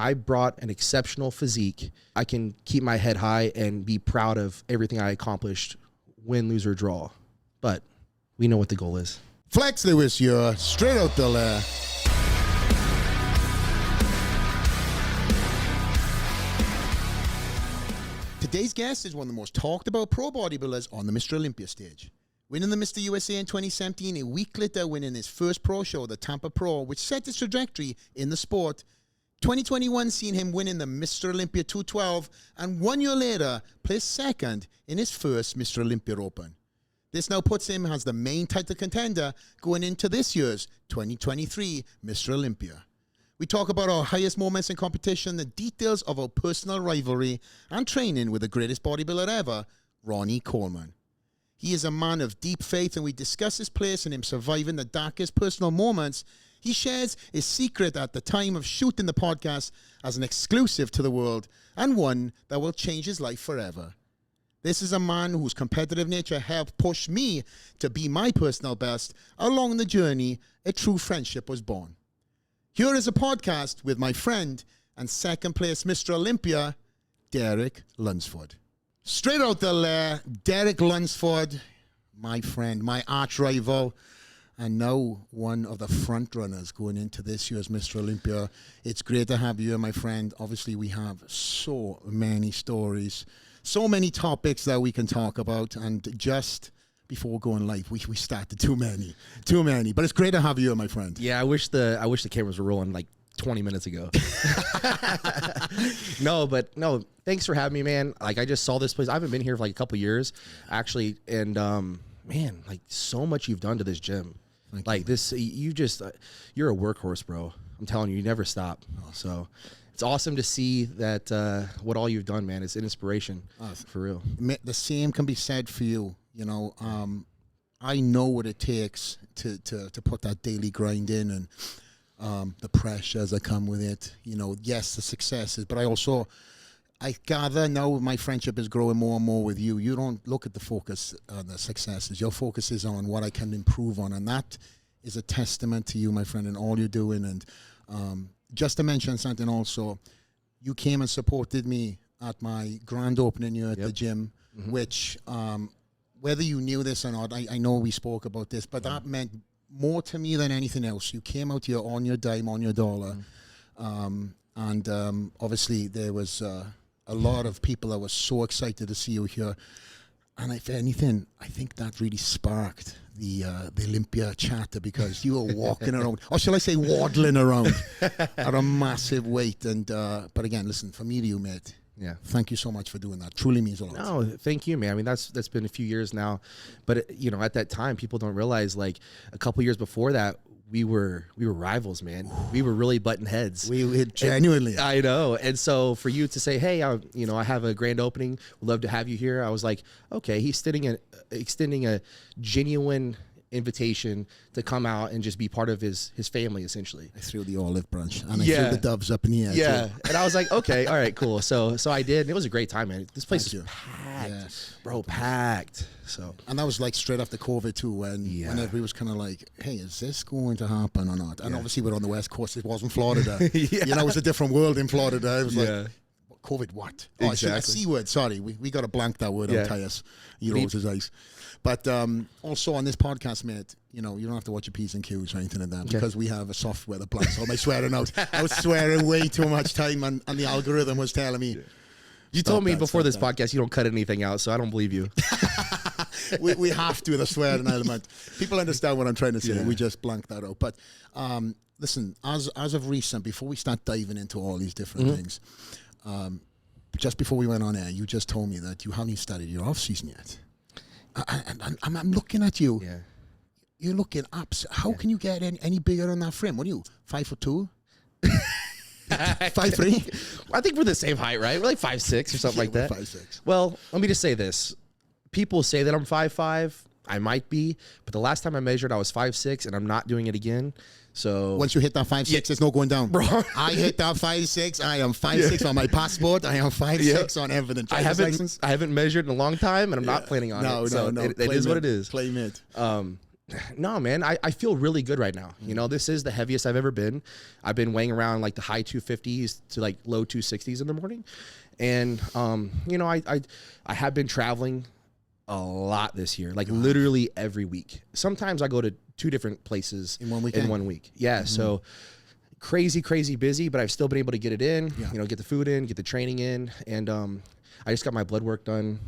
I brought an exceptional physique. I can keep my head high and be proud of everything I accomplished, win, lose, or draw. But we know what the goal is. Flex Lewis here, Straight Outta The Lair. Today's guest is one of the most talked about pro bodybuilders on the Mr. Olympia stage. Winning the Mr. USA in 2017, a week later winning his first pro show, the Tampa Pro, which set his trajectory in the sport. 2021 seen him winning the Mr. Olympia 212, and 1 year later placed second in his first Mr. Olympia Open. This now puts him as the main title contender going into this year's 2023 Mr. Olympia. We talk about our highest moments in competition, the details of our personal rivalry, and training with the greatest bodybuilder ever, Ronnie Coleman. He is a man of deep faith, and we discuss his place in him surviving the darkest personal moments. He shares his secret at the time of shooting the podcast as an exclusive to the world, and one that will change his life forever. This is a man whose competitive nature helped push me to be my personal best. Along the journey, a true friendship was born. Here is a podcast with my friend and second place Mr. Olympia, Derek Lunsford. Straight Outta The Lair, Derek Lunsford, my friend, my arch rival, and now one of the front runners going into this year's Mr. Olympia. It's great to have you here, my friend. Obviously, we have so many stories, so many topics that we can talk about, and just before going live, we started too many. But it's great to have you here, my friend. Yeah, I wish the cameras were rolling like 20 minutes ago. No, thanks for having me, man. Like, I just saw this place. I haven't been here for like a couple years, actually, and man, like, so much you've done to this gym. Like this, you're a workhorse, bro. I'm telling you, you never stop. So it's awesome to see that what all you've done, man. It's an inspiration, for real. The same can be said for you. You know, I know what it takes to put that daily grind in, and the pressures that come with it. You know, yes, the successes, but I gather now my friendship is growing more and more with you. You don't look at the focus on the successes. Your focus is on what I can improve on, and that is a testament to you, my friend, and all you're doing. And just to mention something also, you came and supported me at my grand opening here at the gym, which, whether you knew this or not, I know we spoke about this, but that meant more to me than anything else. You came out here on your dime, on your dollar, and obviously there was a lot of people that were so excited to see you here. And if anything, I think that really sparked the Olympia chatter, because you were walking around, or shall I say waddling around at a massive weight. And but again, listen, from me to you, mate, yeah, thank you so much for doing that. Truly means a lot. No, thank you, man. I mean, that's been a few years now, but you know, at that time, people don't realize, like, a couple years before that, we were rivals, man. We were really butting heads. We genuinely. I know. And so for you to say, hey, I have a grand opening, would love to have you here. I was like, okay, he's extending a genuine invitation to come out and just be part of his family, essentially. I threw the olive branch, and I threw the doves up in the air. Yeah, too. And I was like, okay, all right, cool. So I did, and it was a great time, man. This place is packed, bro, packed. So, and that was like straight after COVID too, when everybody was kind of like, hey, is this going to happen or not? And obviously we're on the West Coast. It wasn't Florida. You know, it was a different world in Florida. It was like, COVID what? Oh, exactly. A C word, sorry. We got to blank that word on Tyus. Euros is ice. But also on this podcast, mate, you know, you don't have to watch your P's and Q's or anything like that, because we have a software that blanks all my swearing out. I was swearing way too much time, and the algorithm was telling me. You told me before this podcast you don't cut anything out, so I don't believe you. we have to, the swearing element. People understand what I'm trying to say. Yeah. We just blank that out. But listen, as of recent, before we start diving into all these different things, just before we went on air, you just told me that you haven't even started your off season yet. I'm looking at you. Yeah. You're looking up. How can you get any bigger on that frame? What are you, 5'2"? 5'3"? I think we're the same height, right? We're like 5'6" or something like that. 5'6". Well, let me just say this. People say that I'm 5'5". I might be, but the last time I measured, I was 5'6", and I'm not doing it again. So once you hit that 5'6", there's no going down, bro. I hit that 5'6". I am 5'6" on my passport. I am 5'6" on evidence. I haven't measured in a long time, and I'm not planning on it. So it is what it is. Play mid. No, man, I feel really good right now. You know, this is the heaviest I've ever been. I've been weighing around like the high 250s to like low 260s in the morning. And, you know, I have been traveling a lot this year, like literally every week. Sometimes I go to 2 different places in 1 week. Yeah. So crazy busy, but I've still been able to get it in, you know, get the food in, get the training in. And, I just got my blood work done.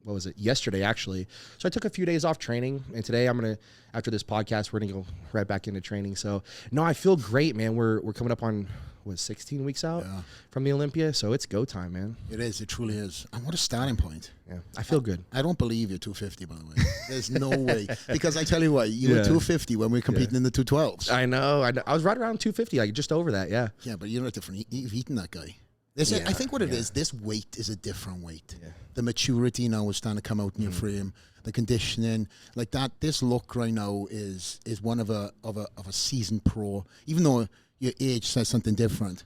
What was it? Yesterday, actually. So I took a few days off training, and today I'm going to, after this podcast, we're going to go right back into training. So no, I feel great, man. We're coming up on 16 weeks out from the Olympia. So it's go time, man. It is. It truly is. And what a starting point. Yeah. I feel good. I don't believe you're 250, by the way. There's no way. Because I tell you what, you were 250 when we were competing in the 212s. I know. I was right around 250, like just over that. Yeah. Yeah, but you're not different. You've eaten that guy. I think what it is, this weight is a different weight. Yeah. The maturity now is starting to come out in your frame. The conditioning, like that. This look right now is one of a seasoned pro. Even though your age says something different,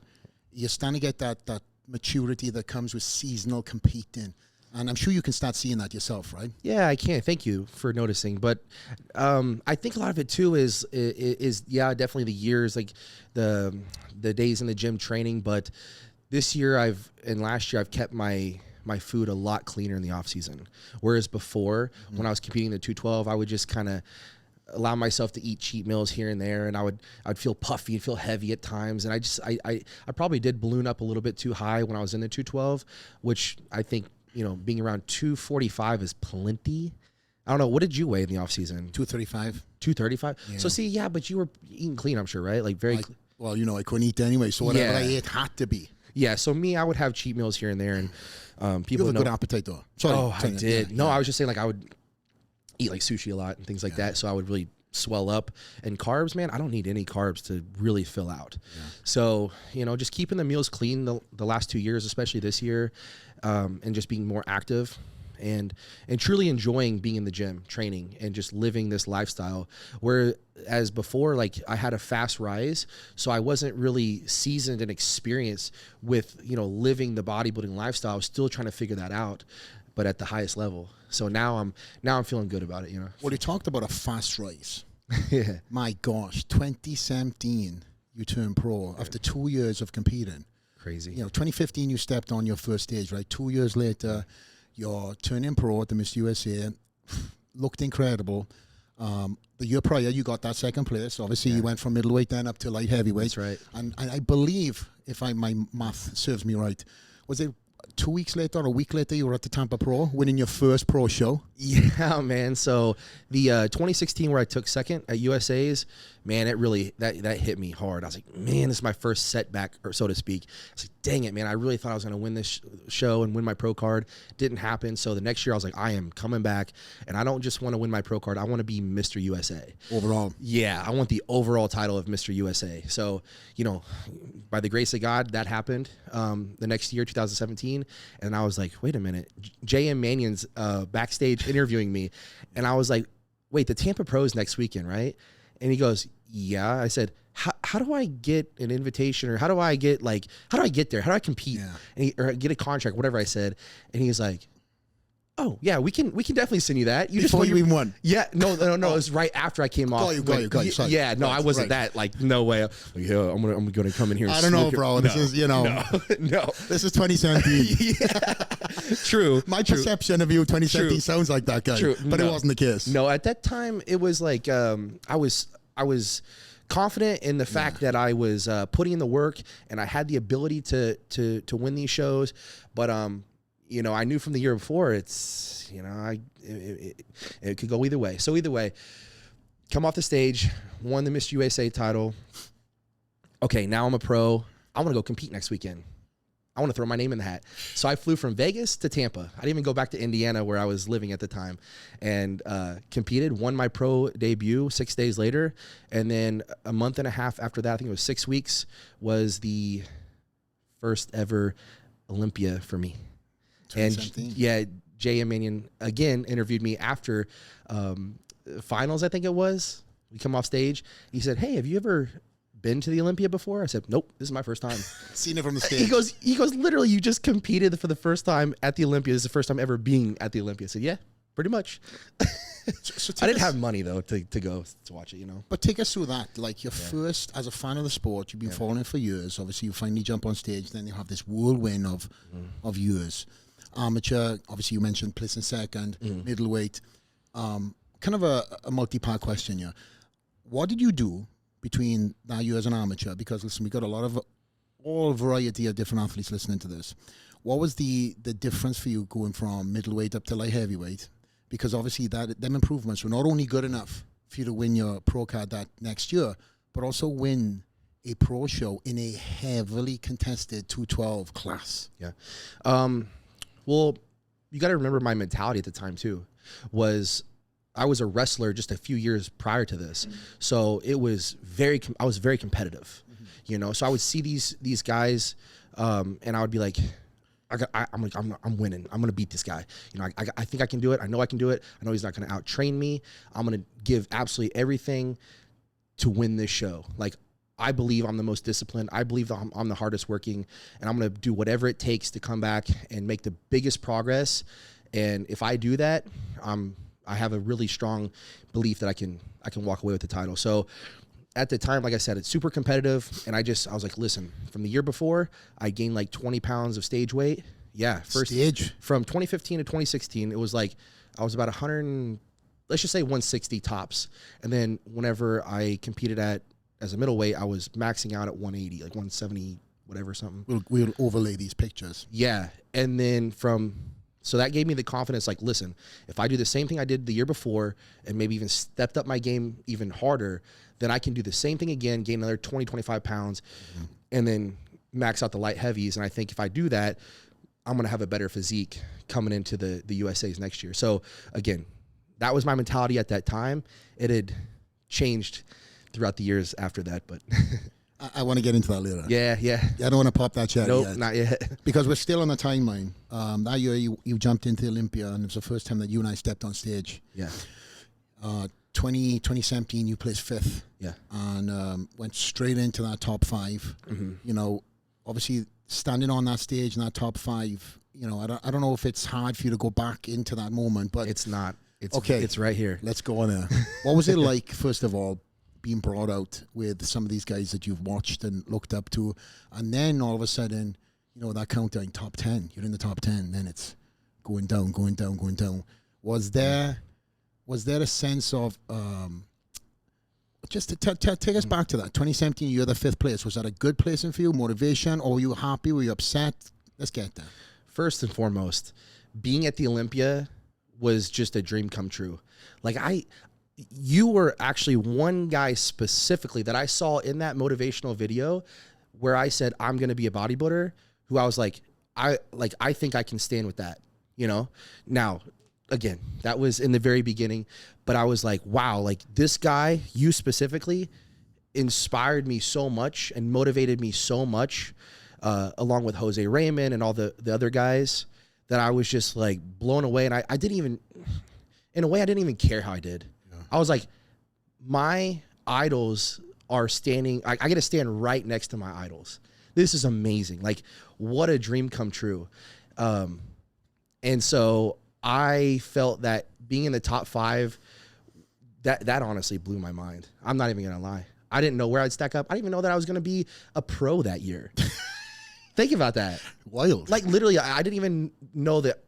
you're starting to get that maturity that comes with seasonal competing. And I'm sure you can start seeing that yourself, right? Yeah, I can. Thank you for noticing. But I think a lot of it too is definitely the years, like the days in the gym training, but this year and last year I've kept my food a lot cleaner in the off season. Whereas before, when I was competing in the 212, I would just kind of allow myself to eat cheat meals here and there, and I'd feel puffy and feel heavy at times. And I probably did balloon up a little bit too high when I was in the 212, which I think, you know, being around 245 is plenty. I don't know. What did you weigh in the off season? 235. 235. Yeah. So see, but you were eating clean, I'm sure, right? Like well, you know, I couldn't eat anyway, so whatever I ate had to be. Yeah, so me, I would have cheat meals here and there, and people you have a know. good appetite, though. Sorry, I did. No, I was just saying, like, I would eat like sushi a lot and things like that, so I would really swell up. And carbs, man, I don't need any carbs to really fill out. Yeah. So, you know, just keeping the meals clean the last 2 years, especially this year, and just being more active. And truly enjoying being in the gym, training, and just living this lifestyle. Whereas before, like, I had a fast rise, so I wasn't really seasoned and experienced with, you know, living the bodybuilding lifestyle. I was still trying to figure that out, but at the highest level. So now I'm feeling good about it, you know. Well, you talked about a fast rise. Yeah. My gosh, 2017, you turned pro after 2 years of competing. Crazy. You know, 2015, you stepped on your first stage, right? 2 years later, you're turning pro at the Miss USA. Looked incredible. The year prior, you got that second place. Obviously, you went from middleweight then up to light heavyweight. That's right. And I believe, if my math serves me right, was it 2 weeks later or a week later you were at the Tampa Pro, winning your first pro show? Yeah, man. So the 2016 where I took second at USA's, man, it really, that hit me hard. I was like, man, this is my first setback, or so to speak. I was like, dang it, man. I really thought I was going to win this show and win my pro card. Didn't happen. So the next year I was like, I am coming back, and I don't just want to win my pro card. I want to be Mr. USA. Overall. Yeah, I want the overall title of Mr. USA. So, you know, by the grace of God, that happened the next year, 2017. And I was like, wait a minute. J.M. Mannion's backstage interviewing me. And I was like, wait, the Tampa Pro's next weekend, right? And he goes, yeah. I said, how do I get an invitation, or how do I get there? How do I compete? Yeah. Or get a contract, whatever I said. And he was like, oh yeah, we can definitely send you that. You Before you even won. Yeah, no. It was right after I came off. Got you. Sorry. Yeah, no, I wasn't that. Like, no way. Like, yeah, I'm gonna come in here. And I don't know, bro. This is, you know, no. This is 2017. Yeah, true. My perception of you 2017 sounds like that guy, but it wasn't the case. No, at that time it was like I was confident in the fact that I was putting in the work and I had the ability to win these shows, but you know, I knew from the year before, it's, you know, it could go either way. So either way, come off the stage, won the Miss USA title. Okay, now I'm a pro. I want to go compete next weekend. I want to throw my name in the hat. So I flew from Vegas to Tampa. I didn't even go back to Indiana where I was living at the time, and competed, won my pro debut 6 days later. And then a month and a half after that, I think it was 6 weeks, was the first ever Olympia for me. And yeah, J.M. Mannion again interviewed me after finals, I think it was. We come off stage. He said, hey, have you ever been to the Olympia before? I said, nope, this is my first time. Seen it from the stage. He goes, literally, you just competed for the first time at the Olympia. This is the first time ever being at the Olympia. I said, yeah, pretty much. So I didn't have money though to go to watch it, you know. But take us through that. Like your first, as a fan of the sport, you've been following it for years. Obviously, you finally jump on stage. Then you have this whirlwind of years. Amateur, obviously, you mentioned placing second, middleweight. Kind of a multi-part question here. What did you do between that year as an amateur? Because listen, we got a lot of all variety of different athletes listening to this. What was the difference for you going from middleweight up to light heavyweight? Because obviously them improvements were not only good enough for you to win your pro card that next year, but also win a pro show in a heavily contested 212 class. Yeah. Well, you got to remember my mentality at the time too. I was a wrestler just a few years prior to this, so it was I was very competitive, you know. So I would see these guys, and I would be like, I'm winning. I'm gonna beat this guy. You know, I think I can do it. I know I can do it. I know he's not gonna out-train me. I'm gonna give absolutely everything to win this show. Like, I believe I'm the most disciplined. I believe that I'm the hardest working, and I'm gonna do whatever it takes to come back and make the biggest progress. And if I do that, I have a really strong belief that I can walk away with the title. So at the time, like I said, it's super competitive. And I was like, listen, from the year before, I gained like 20 pounds of stage weight. Yeah. First Stage? From 2015 to 2016, it was like, I was about 160 tops. And then whenever I competed as a middleweight, I was maxing out at 180, like 170, whatever, something. We'll overlay these pictures. Yeah. And then so that gave me the confidence, like, listen, if I do the same thing I did the year before and maybe even stepped up my game even harder, then I can do the same thing again, gain another 20, 25 pounds, and then max out the light heavies. And I think if I do that, I'm going to have a better physique coming into the USAs next year. So, again, that was my mentality at that time. It had changed throughout the years after that, but... I want to get into that later. Yeah. I don't want to pop that cherry Nope, yet. not yet. Because we're still on the timeline. That year you jumped into Olympia, and it was the first time that you and I stepped on stage. Yeah. 2017, you placed 5th. Yeah. And went straight into that top 5. You know, obviously standing on that stage in that top 5, you know, I don't know if it's hard for you to go back into that moment, but... It's not. It's okay. It's right here. Let's go on there. What was it like, first of all, being brought out with some of these guys that you've watched and looked up to, and then all of a sudden, you know, that countdown, top 10, you're in the top 10, then it's going down. Was there a sense of, just to take us back to that, 2017, you're the 5th place. Was that a good placing for you, motivation, or were you happy, were you upset? Let's get there. First and foremost, being at the Olympia was just a dream come true. Like, you were actually one guy specifically that I saw in that motivational video where I said, I'm going to be a bodybuilder, who I was like, I think I can stand with that, you know? Now, again, that was in the very beginning, but I was like, wow, like this guy, you specifically, inspired me so much and motivated me so much, along with Jose Raymond and all the other guys, that I was just like blown away. And I didn't even, in a way, I didn't even care how I did. I was like, my idols are standing, I get to stand right next to my idols. This is amazing. Like, what a dream come true. And so I felt that being in the top 5, that honestly blew my mind. I'm not even going to lie. I didn't know where I'd stack up. I didn't even know that I was going to be a pro that year. Think about that. Wild. Like, literally, I didn't even know that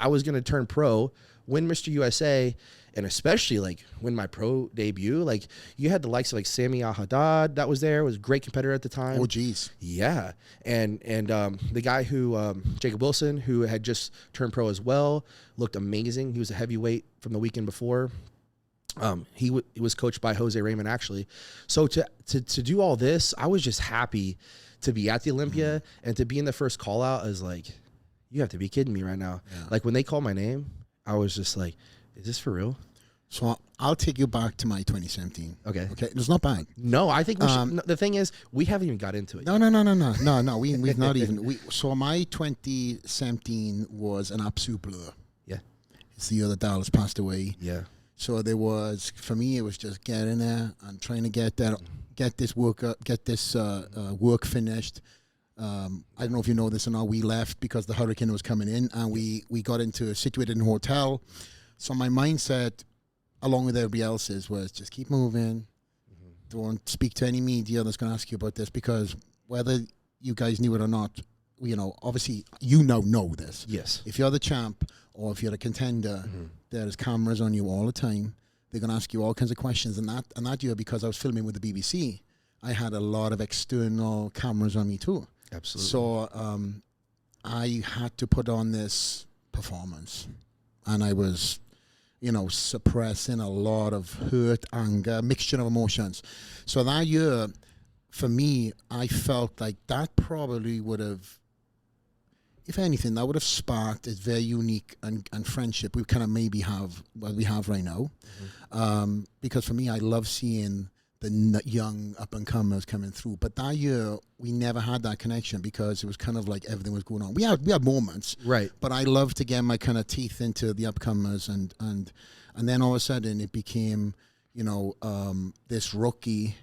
I was going to turn pro, win Mr. USA, and especially like win my pro debut. Like, you had the likes of like Sami Al-Haddad that was there, was a great competitor at the time. Oh, geez. Yeah. And the guy who, Jacob Wilson, who had just turned pro as well, looked amazing. He was a heavyweight from the weekend before. He was coached by Jose Raymond, actually. So to do all this, I was just happy to be at the Olympia and to be in the first call out. I was like, you have to be kidding me right now. Yeah. Like, when they called my name, I was just like, is this for real? So I'll take you back to my 2017. Okay. It's not bad. No, I think we should. No, the thing is, we haven't even got into it. No. We've not even. So my 2017 was an absolute blur. Yeah. It's the year that Dallas passed away. Yeah. So there was, for me, it was just getting there and trying to get this work finished. I don't know if you know this or not. We left because the hurricane was coming in, and we got situated in a hotel. So my mindset, along with everybody else's, was just keep moving. Don't speak to any media that's going to ask you about this, because whether you guys knew it or not, you know, obviously you now know this. Yes. If you're the champ or if you're a contender, there's cameras on you all the time. They're going to ask you all kinds of questions. And that year, because I was filming with the BBC, I had a lot of external cameras on me too. Absolutely. So I had to put on this performance, and I was, you know, suppressing a lot of hurt, anger, mixture of emotions. So that year, for me, I felt like that probably would have, if anything, that would have sparked a very unique and friendship we kind of maybe have, what we have right now. Because for me, I love seeing the young up-and-comers coming through. But that year, we never had that connection because it was kind of like everything was going on. We had moments. Right. But I loved to get my kind of teeth into the upcomers. And then all of a sudden, it became, you know, this rookie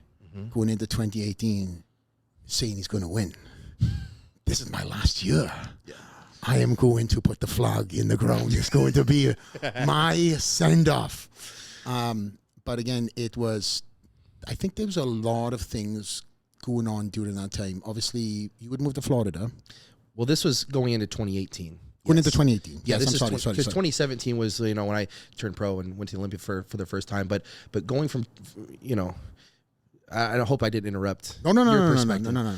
going into 2018 saying he's going to win. This is my last year. Yeah. I am going to put the flag in the ground. It's going to be my send-off. But again, it was... I think there was a lot of things going on during that time. Obviously, you would move to Florida. Well, this was going into 2018. Going into 2018. Yeah, yes, this I'm is sorry. because 2017 was, you know, when I turned pro and went to the Olympia for the first time. But going from, you know, I hope I didn't interrupt. No.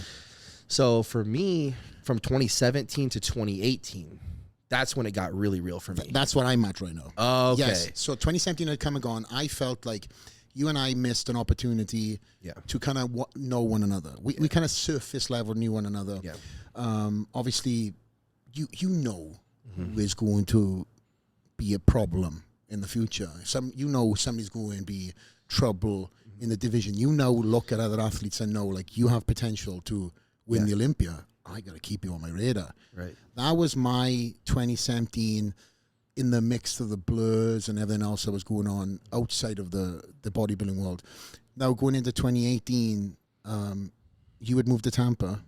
So for me, from 2017 to 2018, that's when it got really real for me. That's what I'm at right now. Oh, okay. Yes. So 2017 had come and gone. I felt like you and I missed an opportunity to kind of know one another. We kind of surface level knew one another. Yeah. Obviously, you know who is going to be a problem in the future. Somebody's going to be trouble in the division. You now look at other athletes and know, like, you have potential to win the Olympia. I got to keep you on my radar. Right. That was my 2017 in the mix of the blurs and everything else that was going on outside of the bodybuilding world. Now, going into 2018, you would move to Tampa.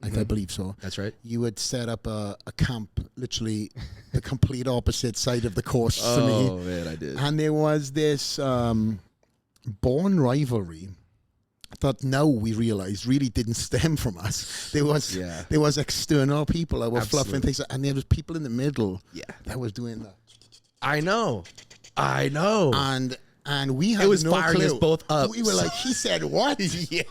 I believe so. That's right. You would set up a camp, literally the complete opposite side of the course to me. Oh, man, I did. And there was this born rivalry that now we realize really didn't stem from us. There was external people that were fluffing things, and there was people in the middle that was doing that. I know. And we had no firing clue. us both up. We were like, he said what? Yeah.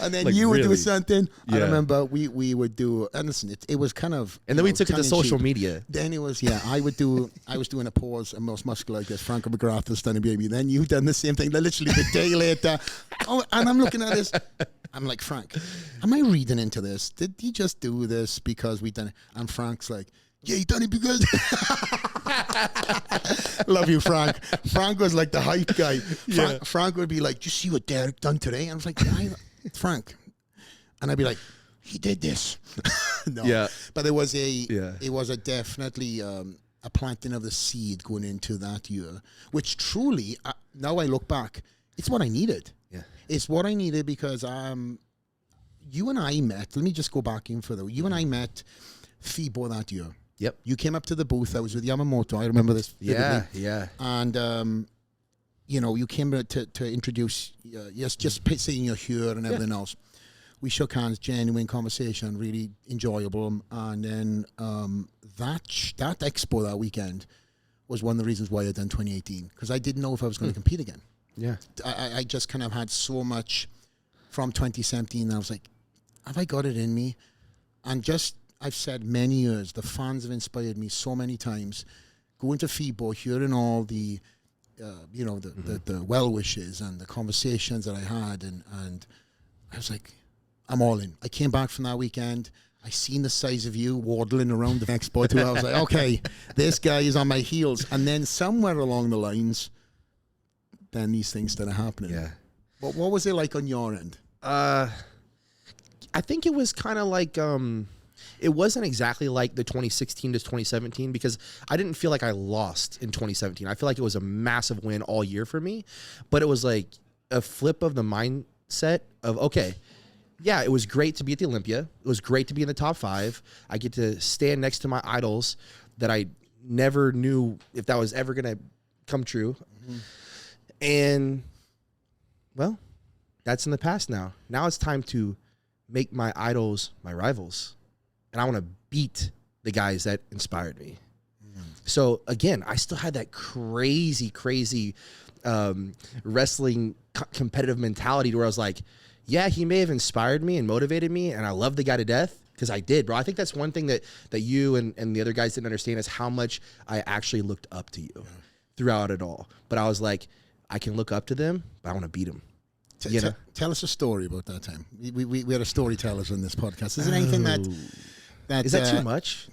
And then Like, you would do really? something. Yeah. I remember we would do, and listen, it was kind of, And then we took it to social media. Then it was, I was doing a pause and most muscular, I guess, Franco McGrath, Stunning Baby. Then you done the same thing. Literally the day later. Oh, and I'm looking at this. I'm like, Frank, am I reading into this? Did he just do this because we done it? And Frank's like, yeah, he done it because... Love you, Frank. Frank was like the hype guy. Frank would be like, "Did you see what Derek done today?" And I was like, Frank. And I'd be like, he did this. No. Yeah. But it was definitely a planting of the seed going into that year, which truly, now I look back, it's what I needed. Yeah. It's what I needed because you and I met, let me just go back in further. You and I met FIBO that year. Yep. You came up to the booth. I was with Yamamoto. I remember this vividly. Yeah. And, you came to introduce, just saying you're here and everything else. We shook hands, genuine conversation, really enjoyable. And then that expo that weekend was one of the reasons why I done 2018, because I didn't know if I was going to compete again. Yeah. I just kind of had so much from 2017. I was like, have I got it in me? And just... I've said many years, the fans have inspired me so many times. Going to FIBO, hearing all the, the well wishes and the conversations that I had, and I was like, I'm all in. I came back from that weekend. I seen the size of you waddling around the expo too. I was like, okay, this guy is on my heels. And then somewhere along the lines, then these things started happening. Yeah. But what was it like on your end? I think it was kind of like. It wasn't exactly like the 2016 to 2017 because I didn't feel like I lost in 2017. I feel like it was a massive win all year for me, but it was like a flip of the mindset of, okay, yeah, it was great to be at the Olympia. It was great to be in the top 5. I get to stand next to my idols that I never knew if that was ever going to come true. And, well, that's in the past now. Now it's time to make my idols my rivals. And I want to beat the guys that inspired me. So, again, I still had that crazy wrestling competitive mentality where I was like, yeah, he may have inspired me and motivated me, and I love the guy to death, because I did, bro. I think that's one thing that you and the other guys didn't understand is how much I actually looked up to you throughout it all. But I was like, I can look up to them, but I want to beat them. Tell us a story about that time. We had a storytellers on this podcast. Is there anything that is that too much?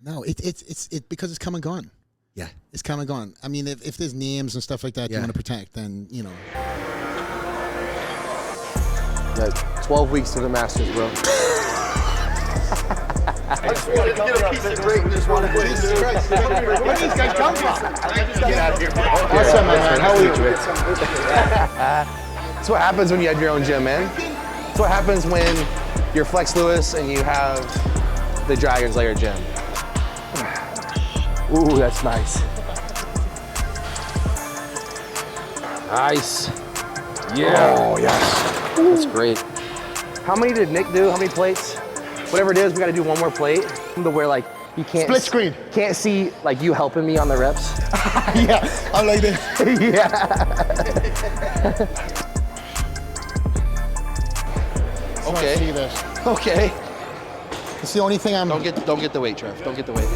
No. It's because it's come and gone. Yeah, it's come and gone. I mean, if there's names and stuff like that you want to protect, then you know. Got 12 weeks to the Masters, bro. I just want to get a piece of break. Jesus Christ. Where do these guys come from? Get out of here, bro. Awesome, man. How are you? That's what happens when you have your own gym, man. That's what happens when you're Flex Lewis and you have the Dragon's Lair gym. Ooh, that's nice. Nice. Yeah. Oh, yes. That's great. How many did Nick do? How many plates? Whatever it is, we got to do one more plate. To where like you can't split screen. Can't see like you helping me on the reps. Yeah, I'm like this. Yeah. Okay. See this. Okay. It's the only thing I'm. Don't get the weight, Trev. Don't get the weight.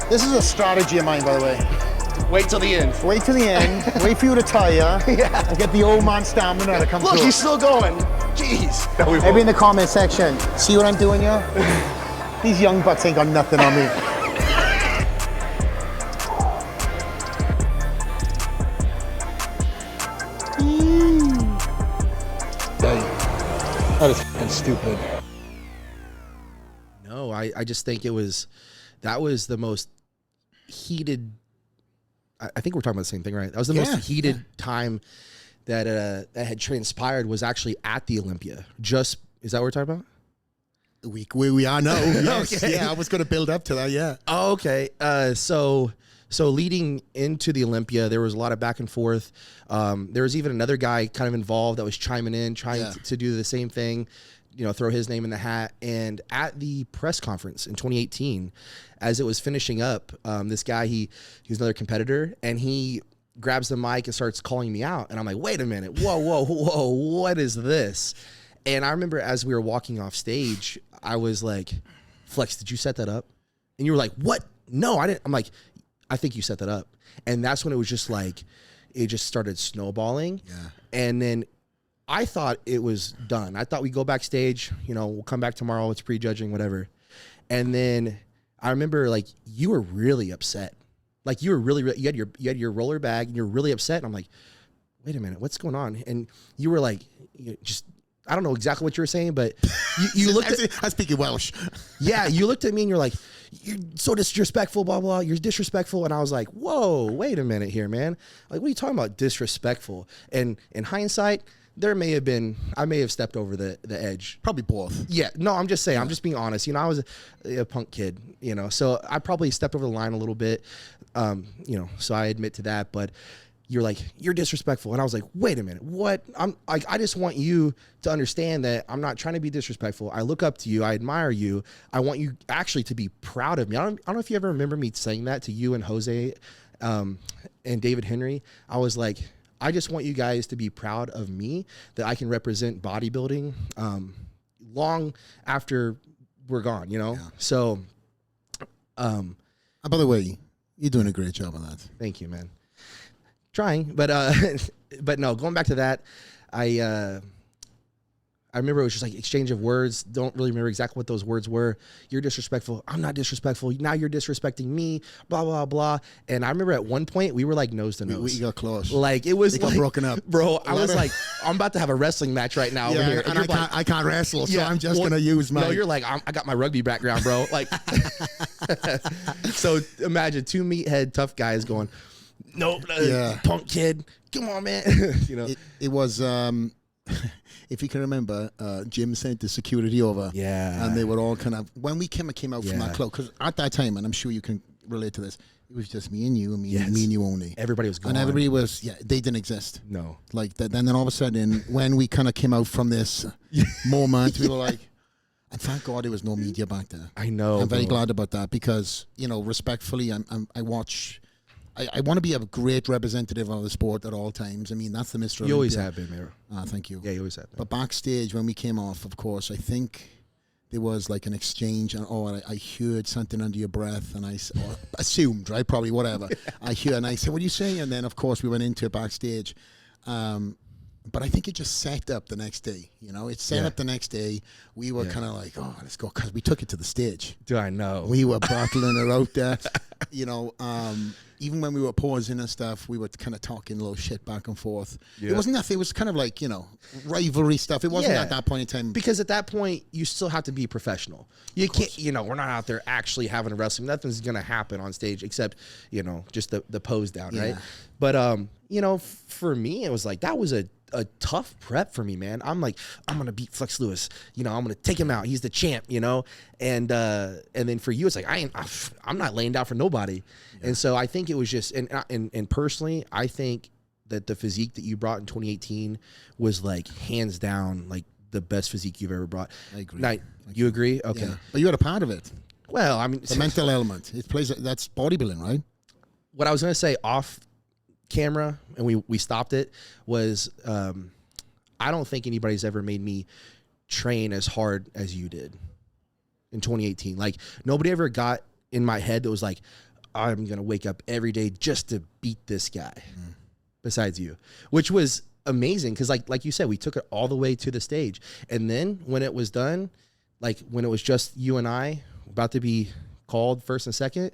This is a strategy of mine, by the way. Wait till the end. Wait till the end. Wait for you to tire. Yeah. And get the old man stamina to come through. Look, he's still going. Jeez. No, maybe in the comment section. See what I'm doing here? These young bucks ain't got nothing on me. That is fucking stupid. No, I just think that was the most heated. I think we're talking about the same thing, right? That was the most heated time that had transpired was actually at the Olympia. Is that what we're talking about? Where we are now. Yes. Okay. Yeah, I was going to build up to that. Yeah. Oh, okay. So leading into the Olympia, there was a lot of back and forth. There was even another guy kind of involved that was chiming in, trying to do the same thing, throw his name in the hat. And at the press conference in 2018, as it was finishing up, this guy, he was another competitor, and he grabs the mic and starts calling me out. And I'm like, wait a minute. Whoa, what is this? And I remember as we were walking off stage, I was like, Flex, did you set that up? And you were like, what? No, I didn't. I'm like, I think you set that up. And that's when it was just like, it just started snowballing. Yeah. And then I thought it was done. I thought we'd go backstage, we'll come back tomorrow. It's prejudging, whatever. And then I remember like, you were really upset. Like you were really, you had your roller bag and you're really upset. And I'm like, wait a minute, what's going on? And you were like, I don't know exactly what you were saying, but you looked at... I speak in Welsh. Yeah, you looked at me and you're like, you're so disrespectful, blah, blah, you're disrespectful. And I was like, whoa, wait a minute here, man. Like, what are you talking about, disrespectful? And in hindsight, I may have stepped over the edge. Probably both. Yeah, no, I'm just saying, I'm just being honest. I was a punk kid, so I probably stepped over the line a little bit, so I admit to that, but... You're like, you're disrespectful. And I was like, wait a minute, what? I just want you to understand that I'm not trying to be disrespectful. I look up to you. I admire you. I want you actually to be proud of me. I don't know if you ever remember me saying that to you and Jose and David Henry. I was like, I just want you guys to be proud of me, that I can represent bodybuilding long after we're gone, Yeah. So. By the way, you're doing a great job on that. Thank you, man. Trying, but no, going back to that, I remember it was just like exchange of words. Don't really remember exactly what those words were. You're disrespectful. I'm not disrespectful. Now you're disrespecting me, blah, blah, blah. And I remember at one point we were like nose to nose. We got close. Like it was got broken up. Bro, I was like, I'm about to have a wrestling match right now over here. And I can't wrestle, so I'm just going to use my... No, you're like, I got my rugby background, bro. Like, so imagine two meathead tough guys going... No, punk kid. Come on, man. It was, if you can remember, Jim sent the security over. Yeah. And they were all kind of, when we came out from that club, because at that time, and I'm sure you can relate to this. It was just me and you, and me Yes. and you only. Everybody was gone. And everybody was, they didn't exist. No. Like that. Then all of a sudden, when we kind of came out from this moment, we were like, and thank God there was no media back there. I know. I'm very bro. glad about that because, respectfully, I watch. I want to be a great representative of the sport at all times. I mean, that's the Mr. You always Olympia. have been, man. Thank you. Yeah, you always have been. But backstage, when we came off, of course, I think there was like an exchange, and I heard something under your breath, and I assumed, right, probably whatever. I heard, and I said, "What do you say?" And then, of course, we went into it backstage. But I think it just set up the next day. It set up the next day. We were kind of like, "Oh, let's go," because we took it to the stage. Do I know? We were battling it out there. Even when we were pausing and stuff, we were kind of talking a little shit back and forth. Yeah. It wasn't nothing. It was kind of like, rivalry stuff. It wasn't at that point in time. Because at that point, you still have to be professional. You can't, we're not out there actually having a wrestling. Nothing's going to happen on stage except, just the pose down, right? But, for me, it was like, that was a tough prep for me, man. I'm like, I'm going to beat Flex Lewis. I'm going to take him out. He's the champ, And then for you, it's like, I'm not laying down for nobody. Yeah. And so I think it was just, and personally, I think that the physique that you brought in 2018 was like hands down, like the best physique you've ever brought. I agree. Now, you agree? Okay. Yeah. But you had a part of it. Well, I mean, the mental element. It plays. That's bodybuilding, right? What I was going to say off camera, and we stopped it, was I don't think anybody's ever made me train as hard as you did in 2018. Like, nobody ever got in my head that was like, I'm going to wake up every day just to beat this guy besides you, which was amazing. Because like you said, we took it all the way to the stage. And then when it was done, like when it was just you and I about to be called first and second,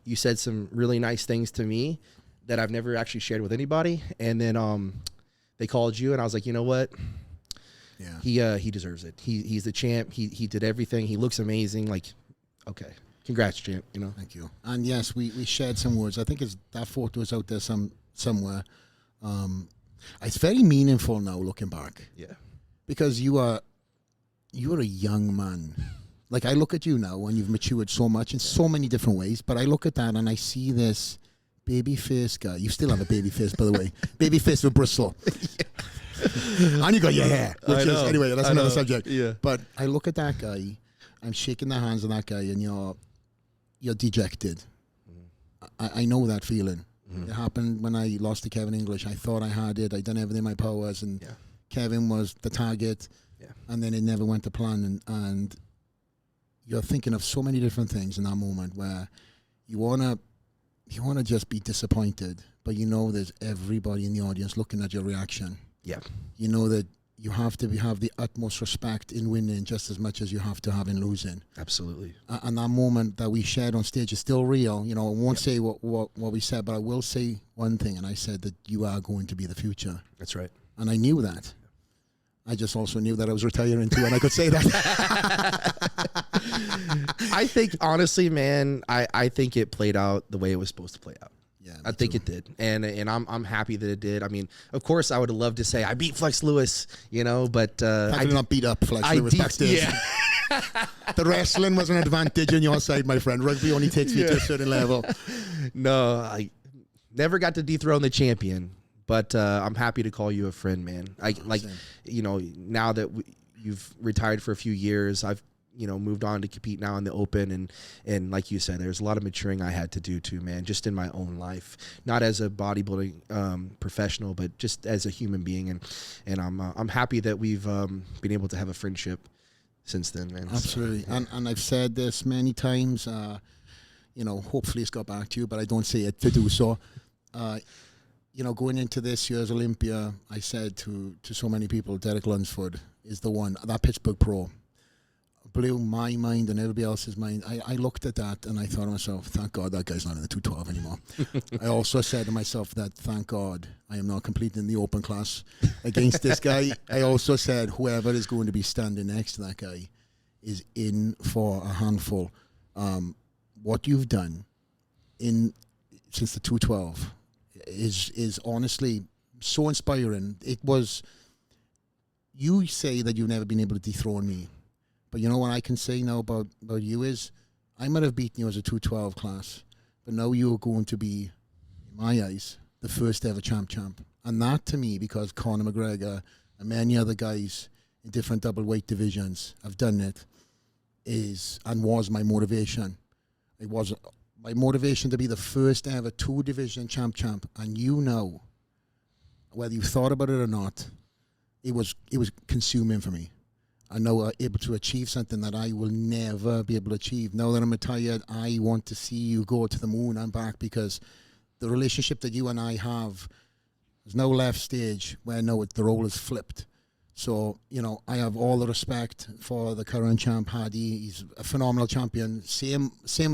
you said some really nice things to me that I've never actually shared with anybody. And then they called you, and I was like, you know what? Yeah, he deserves it. He's the champ. He did everything. He looks amazing. Like, okay, congrats, champ. Thank you. And yes, we shared some words. I think that photo is out there somewhere. It's very meaningful now looking back. Yeah, because you are a young man. Like, I look at you now, and you've matured so much in so many different ways. But I look at that, and I see this baby face guy. You still have a baby face, by the way. Baby face with bristle. And you got your hair. Anyway, that's another subject. Yeah. But I look at that guy. I'm shaking the hands of that guy, and you're dejected. I know that feeling. It happened when I lost to Kevin English. I thought I had it. I'd done everything in my powers, and Kevin was the target. Yeah. And then it never went to plan. And you're thinking of so many different things in that moment where you wanna just be disappointed, but there's everybody in the audience looking at your reaction. Yeah. You know that you have to have the utmost respect in winning just as much as you have to have in losing. Absolutely. And that moment that we shared on stage is still real. I won't say what we said, but I will say one thing, and I said that you are going to be the future. That's right. And I knew that. I just also knew that I was retiring too, and I could say that. I think, honestly, man, I think it played out the way it was supposed to play out. Yeah, I think it did, and I'm happy that it did. I mean, of course, I would have loved to say I beat Flex Lewis, but I did not beat up Flex Lewis backstage. Yeah. The wrestling was an advantage on your side, my friend. Rugby only takes me to a certain level. No, I never got to dethrone the champion, but I'm happy to call you a friend, man. Now that you've retired for a few years, I've moved on to compete now in the open, and like you said, there's a lot of maturing I had to do too, man, just in my own life, not as a bodybuilding professional, but just as a human being, and I'm happy that we've been able to have a friendship since then, man. Absolutely. So, and I've said this many times, hopefully it's got back to you, but I don't say it to do so. Going into this year's Olympia, I said to so many people, Derek Lunsford is the one. That Pittsburgh pro blew my mind and everybody else's mind. I looked at that and I thought to myself, thank God that guy's not in the 212 anymore. I also said to myself that, thank God I am not completing the open class against this guy. I also said, whoever is going to be standing next to that guy is in for a handful. What you've done since the 212 is honestly so inspiring. It was, you say that you've never been able to dethrone me, but you know what I can say now about you is I might have beaten you as a 212 class, but now you're going to be, in my eyes, the first ever champ. And that to me, because Conor McGregor and many other guys in different double weight divisions have done it, is and was my motivation. It was my motivation to be the first ever 2-division champ. And you know, whether you thought about it or not, it was consuming for me. I know I'm able to achieve something that I will never be able to achieve. Now that I'm retired, I want to see you go to the moon and back, because the relationship that you and I have, there's no left stage where the role is flipped. So, you know, I have all the respect for the current champ, Hardy. He's a phenomenal champion. Same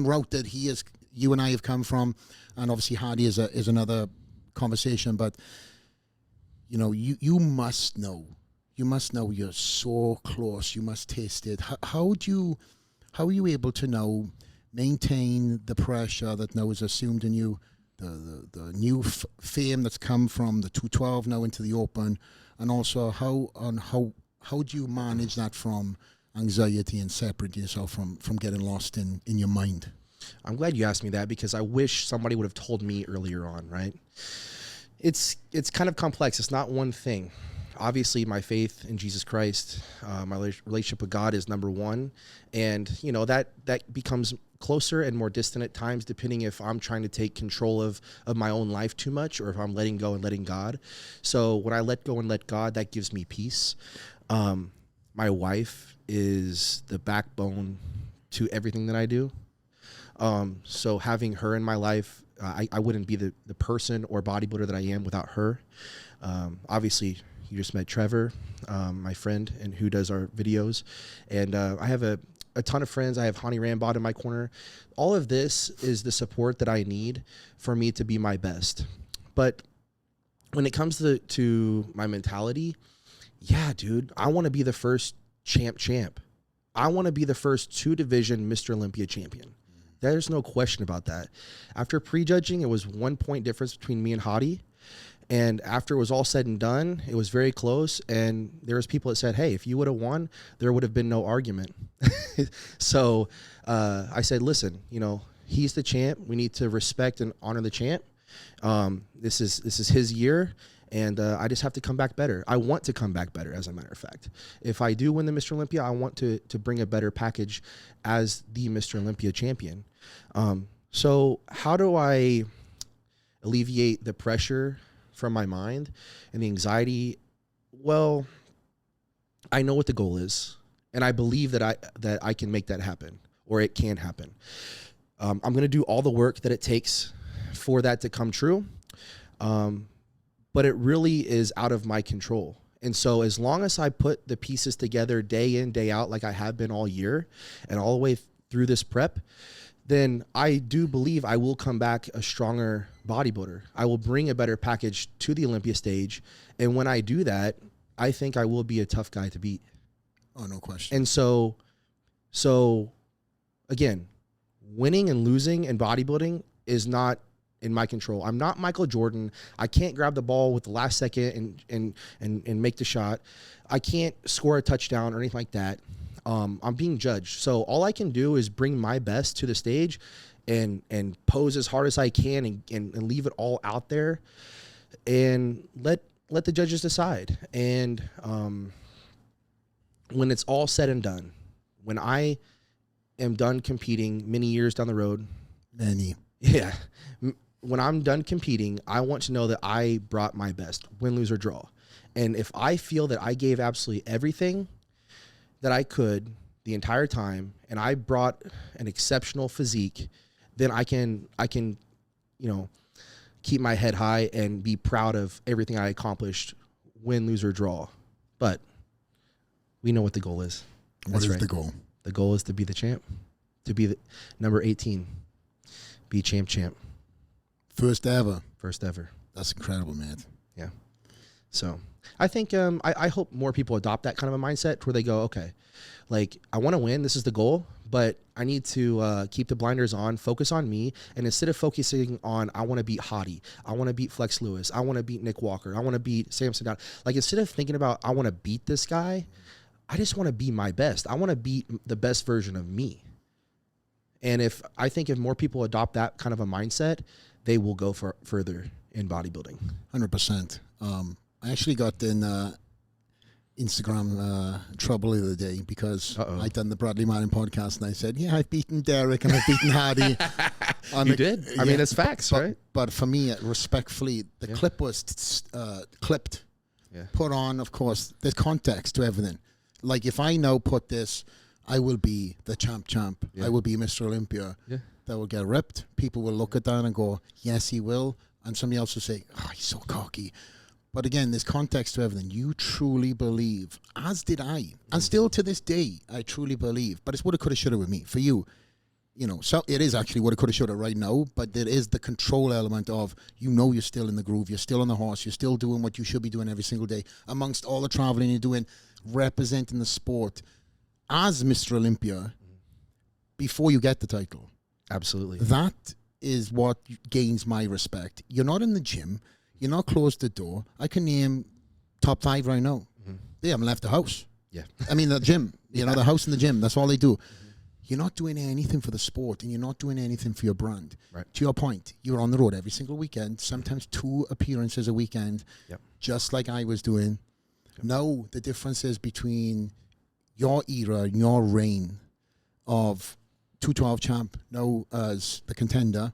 route that you and I have come from. And obviously Hardy is another conversation. But, you know, you must know. You must know you're so close. You must taste it. How are you able to now maintain the pressure that now is assumed in you, the new fame that's come from the 212 now into the open, and also how do you manage that from anxiety and separate yourself from getting lost in your mind? I'm glad you asked me that, because I wish somebody would have told me earlier on, right? It's kind of complex. It's not one thing. Obviously, my faith in Jesus Christ, my relationship with God is number one. And, you know, that becomes closer and more distant at times, depending if I'm trying to take control of my own life too much, or if I'm letting go and letting God. So when I let go and let God, that gives me peace. My wife is the backbone to everything that I do. So having her in my life, I wouldn't be the person or bodybuilder that I am without her. Obviously, you just met Trevor, my friend, and who does our videos. And I have a ton of friends. I have Hani Rambod in my corner. All of this is the support that I need for me to be my best. But when it comes to my mentality, yeah, dude, I want to be the first champ. I want to be the first 2-division Mr. Olympia champion. There's no question about that. After prejudging, it was 1 point difference between me and Hadi. And after it was all said and done, it was very close. And there was people that said, hey, if you would have won, there would have been no argument. So I said, listen, you know, he's the champ. We need to respect and honor the champ. This is his year. And I just have to come back better. I want to come back better, as a matter of fact. If I do win the Mr. Olympia, I want to bring a better package as the Mr. Olympia champion. So how do I alleviate the pressure from my mind and the anxiety? Well, I know what the goal is, and I believe that I can make that happen, or it can happen. I'm going to do all the work that it takes for that to come true. But it really is out of my control. And so as long as I put the pieces together day in, day out, like I have been all year and all the way through this prep, then I do believe I will come back a stronger bodybuilder. I will bring a better package to the Olympia stage. And when I do that, I think I will be a tough guy to beat. Oh, no question. And so again, winning and losing in bodybuilding is not in my control. I'm not Michael Jordan. I can't grab the ball with the last second and make the shot. I can't score a touchdown or anything like that. I'm being judged. So all I can do is bring my best to the stage and pose as hard as I can and leave it all out there and let the judges decide. And when it's all said and done, when I am done competing many years down the road, when I'm done competing, I want to know that I brought my best, win, lose, or draw. And if I feel that I gave absolutely everything that I could the entire time, and I brought an exceptional physique, then I can, you know, keep my head high and be proud of everything I accomplished, win, lose, or draw. But we know what the goal is. What is the goal? The goal is to be the champ, to be the number 18, be champ. First ever. That's incredible, man. Yeah. So I think I hope more people adopt that kind of a mindset where they go, okay, like I want to win. This is the goal, but I need to keep the blinders on, focus on me. And instead of focusing on, I want to beat Hadi, I want to beat Flex Lewis, I want to beat Nick Walker, I want to beat Samson Down. Like instead of thinking about, I want to beat this guy, I just want to be my best. I want to beat the best version of me. And I think if more people adopt that kind of a mindset, they will go further in bodybuilding. 100%. I actually got in Instagram trouble the other day because I'd done the Bradley Manning podcast and I said, yeah, I've beaten Derek and I've beaten Hardy. You did? I mean, it's facts, right? But for me, respectfully, the clip was clipped, put on, of course, there's context to everything. Like if I now put this, I will be the champ. I will be Mr. Olympia. Yeah. That will get ripped. People will look at that and go, yes, he will. And somebody else will say, oh, he's so cocky. But again, there's context to everything. You truly believe, as did I. And still to this day, I truly believe. But it's woulda, coulda, shoulda with me. For you, you know, so it is actually woulda, coulda, shoulda right now. But there is the control element of, you know, you're still in the groove. You're still on the horse. You're still doing what you should be doing every single day. Amongst all the traveling you're doing, representing the sport as Mr. Olympia before you get the title. Absolutely. That is what gains my respect. You're not in the gym. You're not closed the door. I can name top 5 right now. They haven't left the house. Yeah. I mean, the gym, you know, the house and the gym. That's all they do. You're not doing anything for the sport and you're not doing anything for your brand. Right. To your point, you're on the road every single weekend, sometimes 2 appearances a weekend, just like I was doing. Now, the difference is between your era and your reign of 212 champ, now as the contender,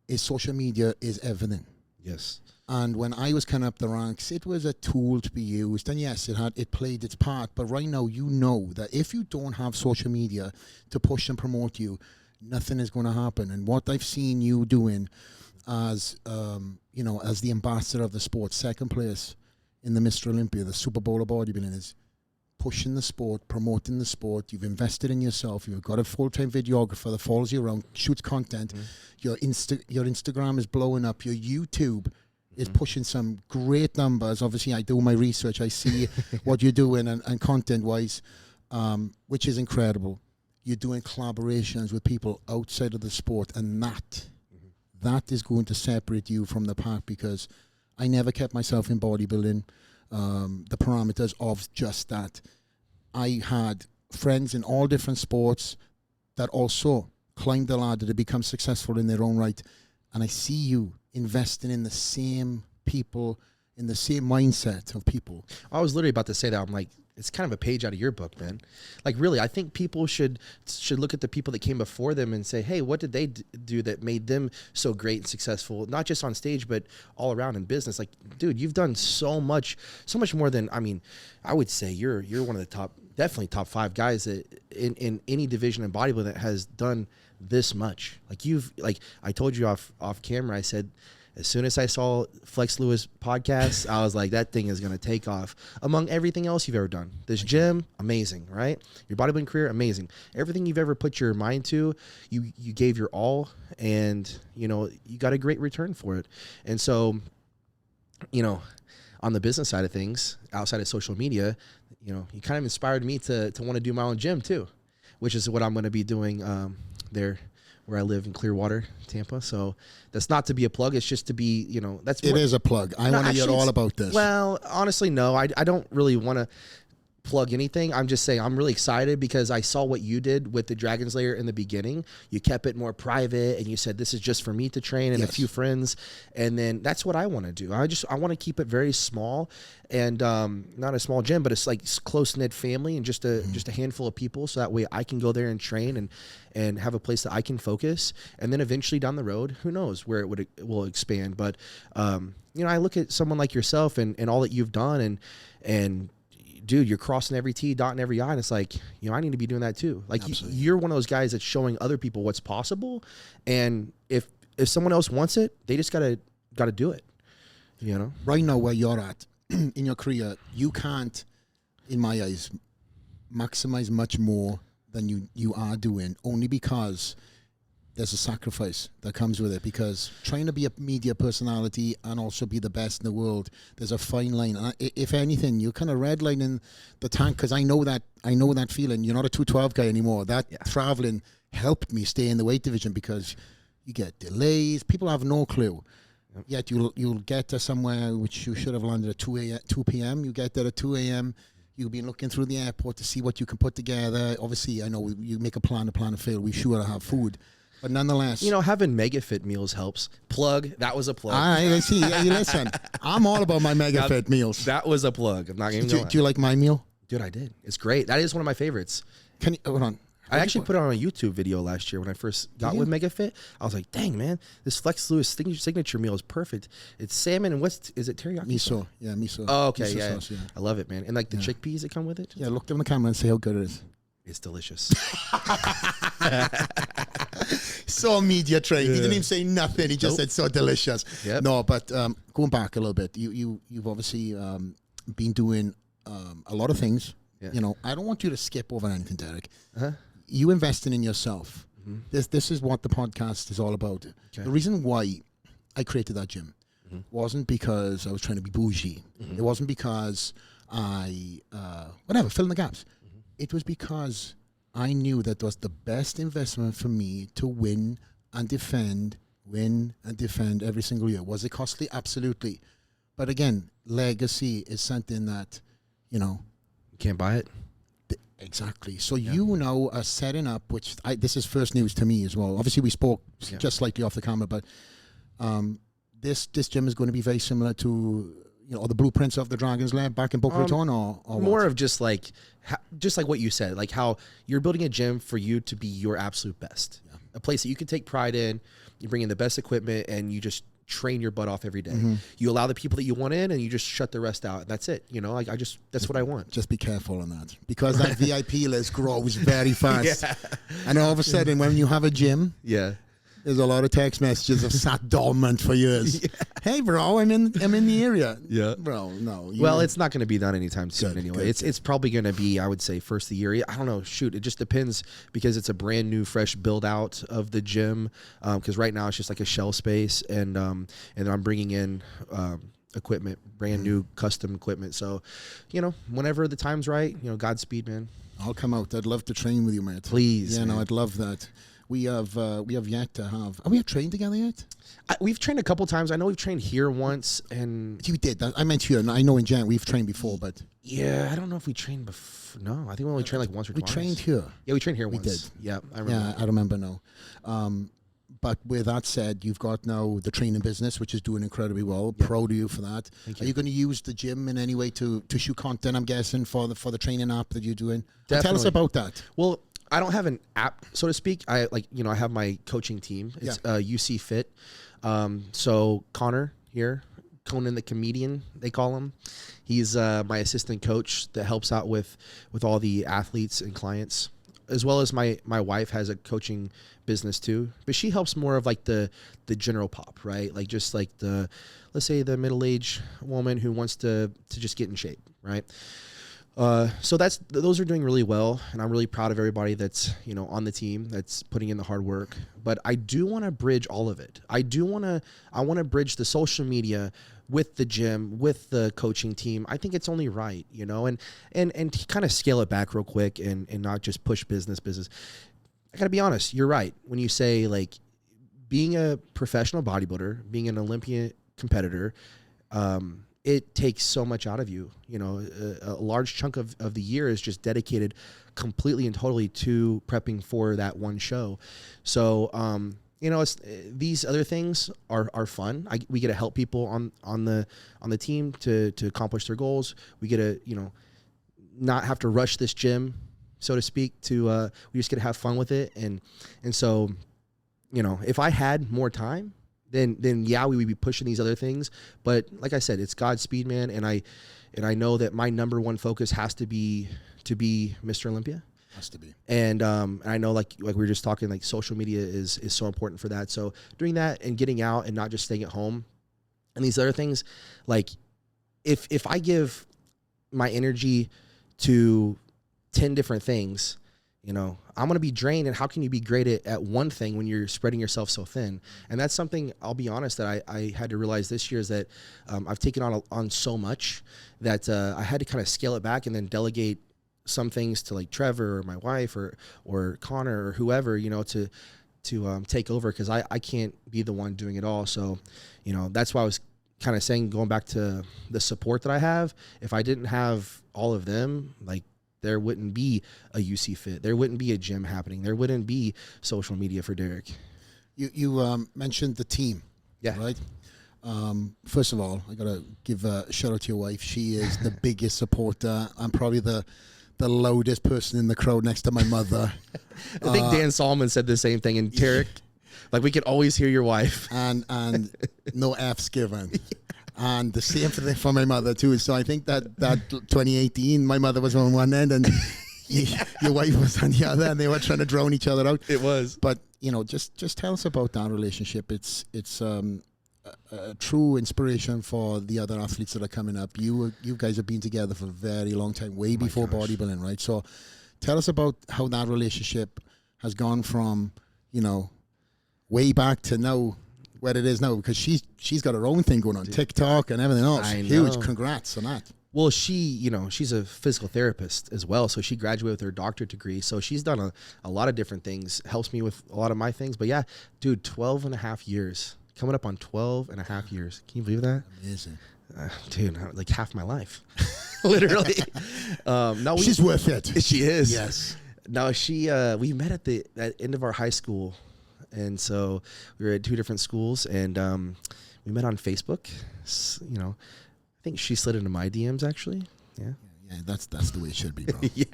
is social media is everything. Yes. And when I was coming up the ranks, it was a tool to be used. And yes, it played its part. But right now, you know that if you don't have social media to push and promote you, nothing is going to happen. And what I've seen you doing as, you know, as the ambassador of the sport, second place in the Mr. Olympia, the Super Bowl of bodybuilding, is pushing the sport, promoting the sport. You've invested in yourself. You've got a full-time videographer that follows you around, shoots content. Your Instagram is blowing up. Your YouTube is pushing some great numbers. Obviously, I do my research. I see what you're doing and content-wise, which is incredible. You're doing collaborations with people outside of the sport, and that is going to separate you from the pack, because I never kept myself in bodybuilding. The parameters of just that. I had friends in all different sports that also climbed the ladder to become successful in their own right. And I see you investing in the same people, in the same mindset of people. I was literally about to say that. I'm like, it's kind of a page out of your book, man. Like, really, I think people should look at the people that came before them and say, hey, what did they do that made them so great and successful, not just on stage, but all around in business? Like, dude, you've done so much more than, I mean, I would say you're one of the definitely top 5 guys that in any division in bodybuilding that has done this much. Like, I told you off camera, I said, as soon as I saw Flex Lewis podcast, I was like, that thing is going to take off among everything else you've ever done. This gym, amazing, right? Your bodybuilding career, amazing. Everything you've ever put your mind to, you gave your all, and, you know, you got a great return for it. And so, you know, on the business side of things, outside of social media, you know, you kind of inspired me to want to do my own gym too, which is what I'm going to be doing there where I live in Clearwater, Tampa. So that's not to be a plug. It's just to be, you know, that's it is a plug. I want to hear all about this. Well, honestly, no, I don't really want to plug anything. I'm just saying I'm really excited because I saw what you did with the Dragon's Lair in the beginning. You kept it more private and you said, this is just for me to train and a few friends. And then that's what I want to do. I want to keep it very small and not a small gym, but it's like close-knit family and just a handful of people. So that way I can go there and train and have a place that I can focus. And then eventually down the road, who knows where it will expand. But, you know, I look at someone like yourself and all that you've done and dude, you're crossing every T, dotting every I, and it's like, you know, I need to be doing that too. Like, you're one of those guys that's showing other people what's possible, and if someone else wants it, they just gotta do it, you know? Right now, where you're at in your career, you can't, in my eyes, maximize much more than you are doing, only because there's a sacrifice that comes with it, because trying to be a media personality and also be the best in the world, there's a fine line. And if anything, you're kind of redlining the tank, because I know that feeling. You're not a 212 guy anymore. Traveling helped me stay in the weight division, because you get delays. People have no clue. Yet you'll get to somewhere which you should have landed at 2 p.m. You get there at 2 a.m. You've been looking through the airport to see what you can put together. Obviously, I know you make a plan to fail. We sure to have food. But nonetheless, having MegaFit meals helps. Plug, that was a plug. I see. Hey, listen, I'm all about my MegaFit meals. That was a plug. I'm not even going. Do you like my meal? Dude, I did. It's great. That is one of my favorites. Can you hold on? I actually put it on a YouTube video last year when I first got with MegaFit. I was like, dang, man, this Flex Lewis signature meal is perfect. It's salmon and is it teriyaki? Miso. Yeah, miso. Oh, okay. Miso Yeah. sauce, yeah. I love it, man. And like the chickpeas that come with it. Yeah, look down the camera and say how good it is. It's delicious. So media trained. He didn't even say nothing. He just said so delicious. Yep. No, but going back a little bit, you've obviously been doing a lot of things. Yeah. I don't want you to skip over anything, Derek. You investing in yourself. This is what the podcast is all about. Okay. The reason why I created that gym wasn't because I was trying to be bougie. It wasn't because I fill in the gaps. It was because I knew that was the best investment for me to win and defend every single year. Was it costly? Absolutely. But again, legacy is something that, you can't buy it. Exactly. So you now are setting up, which this is first news to me as well. Obviously, we spoke just slightly off the camera, but this gym is going to be very similar to the blueprints of the Dragon's Lair back in Boca Raton, or more what? of just like what you said, like how you're building a gym for you to be your absolute best, a place that you can take pride in. You bring in the best equipment and you just train your butt off every day. You allow the people that you want in and you just shut the rest out. That's it. That's what I want. Just be careful on that, because that VIP list grows very fast. And all of a sudden when you have a gym, there's a lot of text messages have sat dormant for years. Hey bro, I'm in the area. Bro, no. Well, it's not going to be done anytime soon anyway. It's probably going to be, I would say, first of the year. I don't know. Shoot, it just depends, because it's a brand new, fresh build out of the gym. Because right now it's just like a shell space, and I'm bringing in equipment, brand new custom equipment. So, whenever the time's right, Godspeed, man. I'll come out. I'd love to train with you, mate. Please. No, I'd love that. We have yet to have. Are we trained together yet? We've trained a couple times. I know we've trained here once, and you did. I meant here. I know in Jan we've trained before, but I don't know if we trained before. No, I think we only trained like once or twice. We trained here. Yeah, we trained here once. We did. Yeah, I remember. Yeah, I remember now. But with that said, you've got now the training business, which is doing incredibly well. Yep. Proud of you for that. Thank you. Are you going to use the gym in any way to shoot content, I'm guessing, for the training app that you're doing? Tell us about that. Well, I don't have an app, so to speak. I have my coaching team. It's UC Fit. So Connor here, Conan the comedian, they call him. He's my assistant coach that helps out with all the athletes and clients, as well as my wife has a coaching business too, but she helps more of like the general pop, right? Like just like let's say the middle-aged woman who wants to just get in shape, right? So those are doing really well, and I'm really proud of everybody that's on the team that's putting in the hard work. But I do want to bridge all of it. I want to bridge the social media with the gym, with the coaching team. I think it's only right, and kind of scale it back real quick and not just push business. I gotta be honest. You're right when you say like being a professional bodybuilder, being an Olympian competitor. It takes so much out of you. A large chunk of the year is just dedicated completely and totally to prepping for that one show. So, these other things are fun. We get to help people on the team to accomplish their goals. We get to, not have to rush this gym, so to speak, we just get to have fun with it. And so, if I had more time, then we would be pushing these other things. But like I said, it's Godspeed, man. And I know that my number one focus has to be Mr. Olympia. Has to be. And I know like we were just talking, like social media is so important for that. So doing that and getting out and not just staying at home and these other things, like if I give my energy to 10 different things, I'm going to be drained. And how can you be great at one thing when you're spreading yourself so thin? And that's something, I'll be honest, that I had to realize this year is that I've taken on so much that I had to kind of scale it back and then delegate some things to like Trevor or my wife or Connor or whoever, to take over, because I can't be the one doing it all. So, that's why I was kind of saying, going back to the support that I have, if I didn't have all of them, like, there wouldn't be a UC Fit. There wouldn't be a gym happening. There wouldn't be social media for Derek. You mentioned the team. Yeah. Right. First of all, I gotta give a shout out to your wife. She is the biggest supporter. I'm probably the loudest person in the crowd next to my mother. I think Dan Solomon said the same thing. And Derek, like, we could always hear your wife. And no F's given. And the same for my mother too. So I think that 2018, my mother was on one end and your wife was on the other, and they were trying to drown each other out. It was. But just tell us about that relationship. It's a true inspiration for the other athletes that are coming up. You guys have been together for a very long time, way before bodybuilding, right? So tell us about how that relationship has gone from, way back to now, where it is now, because she's got her own thing going on, TikTok and everything else. Huge congrats on that. Well, she's a physical therapist as well, so she graduated with her doctorate degree. So she's done a lot of different things, helps me with a lot of my things. But yeah, dude, 12 and a half years. Coming up on 12 and a half years. Can you believe that? Amazing. Dude, like half my life. Literally. No, she's worth it. She is. Yes. No, we met at the end of our high school. And so we were at 2 different schools, and we met on Facebook. I think she slid into my DMs, actually. Yeah. Yeah, that's the way it should be, bro. Yeah.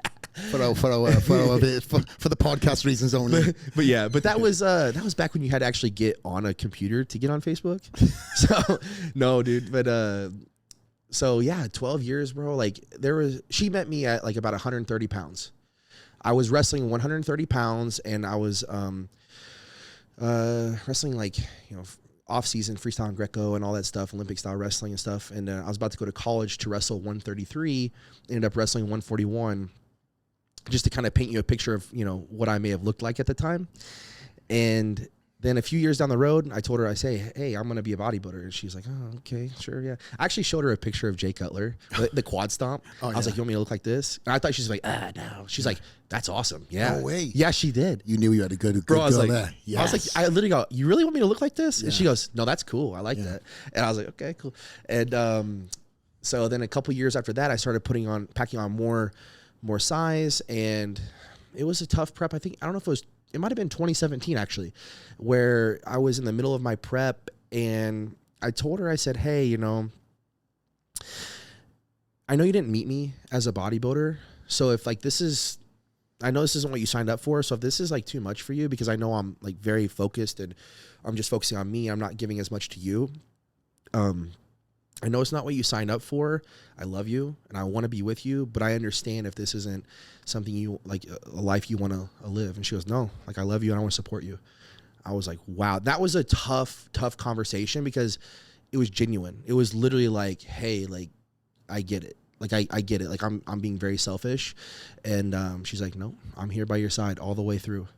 For the podcast reasons only. But that was back when you had to actually get on a computer to get on Facebook. So no, dude. But so yeah, 12 years, bro. Like, she met me at like about 130 pounds. I was wrestling 130 pounds, and I was wrestling, like, off season freestyle and Greco and all that stuff, Olympic style wrestling and stuff. And I was about to go to college to wrestle 133, ended up wrestling 141, just to kind of paint you a picture of, what I may have looked like at the time. And then a few years down the road, I told her, I say, hey, I'm going to be a bodybuilder. And she's like, oh, okay, sure, yeah. I actually showed her a picture of Jay Cutler, the quad stomp. I was like, you want me to look like this? And I thought she was like, no. She's like, that's awesome. Yeah. No way. Yeah, she did. You knew you had a good Bro, girl I was like, there. Yes. I was like, I literally go, you really want me to look like this? Yeah. And she goes, no, that's cool. I like that. And I was like, okay, cool. And so then a couple years after that, I started packing on more size, and it was a tough prep. I don't know if it might have been 2017 actually, where I was in the middle of my prep, and I told her, I said, hey, I know you didn't meet me as a bodybuilder. So if like I know this isn't what you signed up for. So if this is like too much for you, because I know I'm like very focused and I'm just focusing on me, I'm not giving as much to you. I know it's not what you signed up for. I love you and I want to be with you, but I understand if this isn't something you like, a life you want to live. And she goes, no, like, I love you and I want to support you. I was like, wow, that was a tough conversation, because it was genuine. It was literally like, hey, like, I get it. Like, I get it. Like, I'm being very selfish. And she's like, no, I'm here by your side all the way through.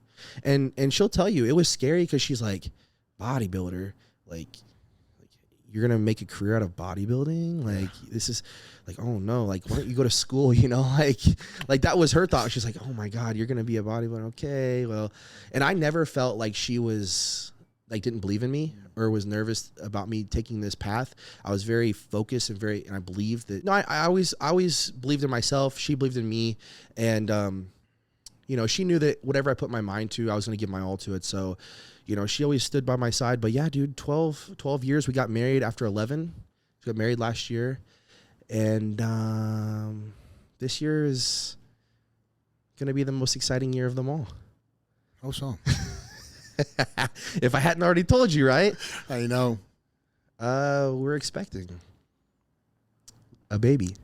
And she'll tell you, it was scary, because she's like, bodybuilder, like you're going to make a career out of bodybuilding? Like, this is like, oh no, like, why don't you go to school? Like that was her thought. She's like, oh my God, you're going to be a bodybuilder. Okay, well, and I never felt like she was like, didn't believe in me or was nervous about me taking this path. I was very focused and I believed that, I always believed in myself. She believed in me. And, she knew that whatever I put my mind to, I was going to give my all to it. So, she always stood by my side. But yeah, dude, 12 years. We got married after 11. We got married last year. And this year is going to be the most exciting year of them all. How so? If I hadn't already told you, right? I know. We're expecting a baby.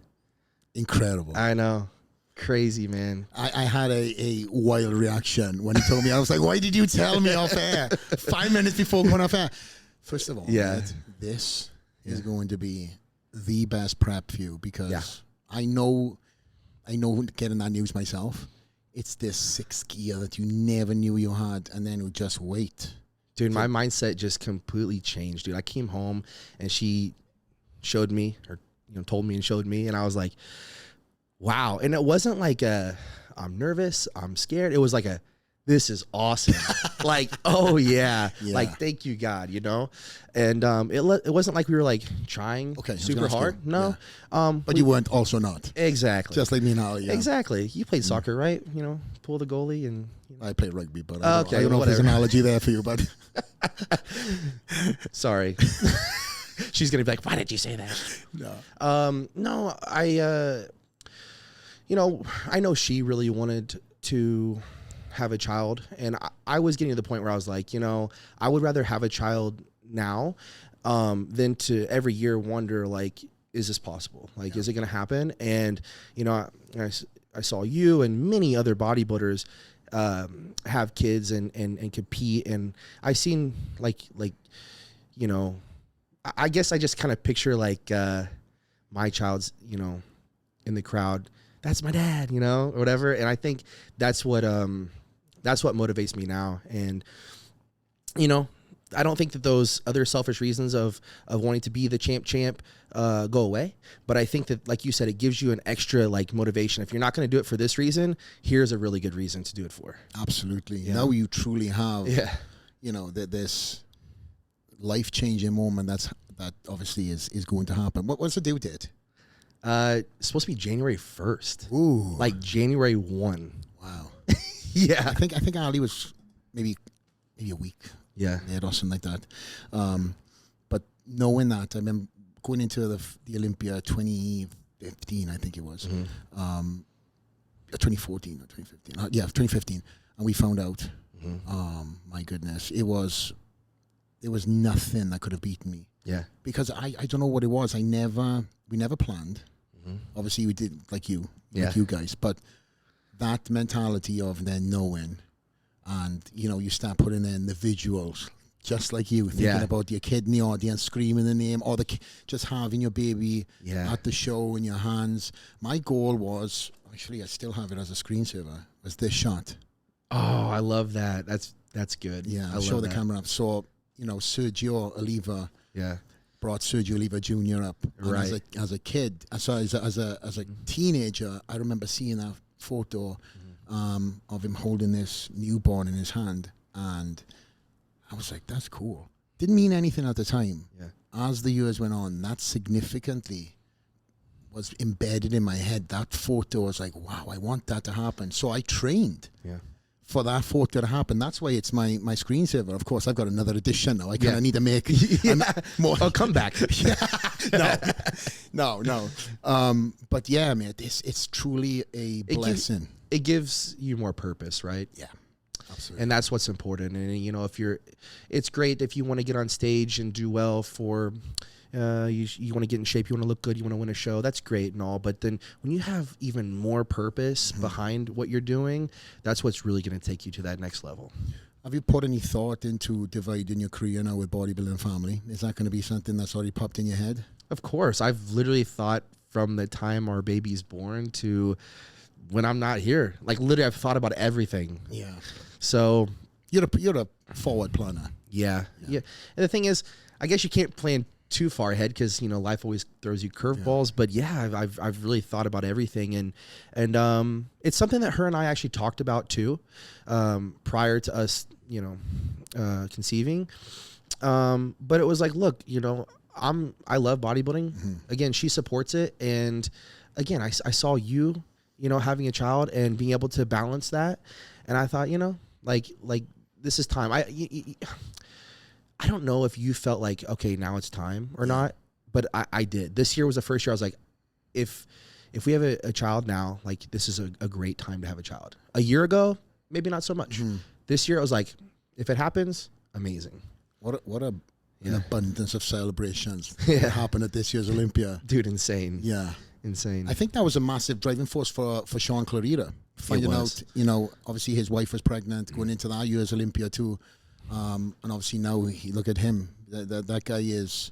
Incredible. I know. Crazy, man. I had a wild reaction when he told me. I was like, why did you tell me off air 5 minutes before going off air? First of all, this is going to be the best prep for you, because I know getting that news myself. It's this sixth gear that you never knew you had, and then we just wait. Dude, my mindset just completely changed, dude. I came home and she showed me, or told me and showed me, and I was like, wow. And it wasn't like I'm nervous, I'm scared. It was like, this is awesome. Like, oh yeah. Yeah. Like, thank you, God, you know? And it wasn't like we were like trying super hard. No. Yeah. But you weren't also not. Exactly. Just like me now. Yeah. Exactly. You played soccer, right? You know, pull the goalie and. I play rugby, but I don't know if there's an analogy there for you, but. Sorry. She's going to be like, why did you say that? No. No, you know, I know she really wanted to have a child, and I was getting to the point where I was like, you know, I would rather have a child now than to every year wonder, like, is this possible? Like, is it going to happen? And, you know, I saw you and many other bodybuilders have kids and compete, and I seen like, you know, I guess I just kind of picture like my child's, you know, in the crowd. That's my dad, you know, or whatever. And I think that's what motivates me now. And, you know, I don't think that those other selfish reasons of wanting to be the champ go away. But I think that, like you said, it gives you an extra like motivation. If you're not going to do it for this reason, here's a really good reason to do it for. Absolutely. Yeah. Now you truly have, you know, this life-changing moment that obviously is going to happen. What's the due date? It's supposed to be January 1st. Ooh. Like January 1. Wow. Yeah. I think Ali was maybe a week. Yeah. Or something like that. But knowing that, I remember going into the Olympia 2015, I think it was. 2014 or 2015. 2015. And we found out, my goodness, there was nothing that could have beaten me. Yeah. Because I don't know what it was. We never planned. Obviously we did like you guys, but that mentality of then knowing, and you know, you start putting in the visuals, just like you thinking about your kid in the audience screaming the name, or just having your baby at the show in your hands. My goal was, actually I still have it as a screensaver, was this shot. Oh, I love that. That's good. Yeah, I'll show the camera up. So, you know, Sergio Oliva brought Sergio Oliva Jr. up. And as a kid, as a teenager, I remember seeing that photo of him holding this newborn in his hand, and I was like, that's cool. Didn't mean anything at the time. Yeah. As the years went on, that significantly was embedded in my head. That photo was like, wow, I want that to happen. So I trained. Yeah. For that photo to happen. That's why it's my screensaver. Of course, I've got another edition now. I kind of need to make more. Oh, come back. No. But yeah, man, it's truly a blessing. It gives you more purpose, right? Yeah, absolutely. And that's what's important. And you know, it's great if you want to get on stage and do well for. You want to get in shape, you want to look good, you want to win a show, that's great and all, but then when you have even more purpose behind what you're doing, that's what's really going to take you to that next level. Have you put any thought into dividing your career now with bodybuilding family? Is that going to be something that's already popped in your head? Of course. I've literally thought from the time our baby's born to when I'm not here. Like, literally, I've thought about everything. Yeah. So you're a forward planner. Yeah. And the thing is, I guess you can't plan too far ahead because, you know, life always throws you curveballs. But yeah, I've really thought about everything, and it's something that her and I actually talked about too, prior to us, you know, conceiving. But it was like, look, you know, I love bodybuilding. Again, she supports it, and again, I saw you know, having a child and being able to balance that, and I thought, you know, like this is time. I don't know if you felt like, okay, now it's time or not, but I did. This year was the first year I was like, if we have a child now, like, this is a great time to have a child. A year ago, maybe not so much. This year I was like, if it happens, amazing. What an abundance of celebrations that happened at this year's Olympia. Dude, insane. Yeah. Insane. I think that was a massive driving force for Sean Clarita. Finding out, you know, obviously his wife was pregnant, going into that year's Olympia too. And obviously now, look at him. That guy is...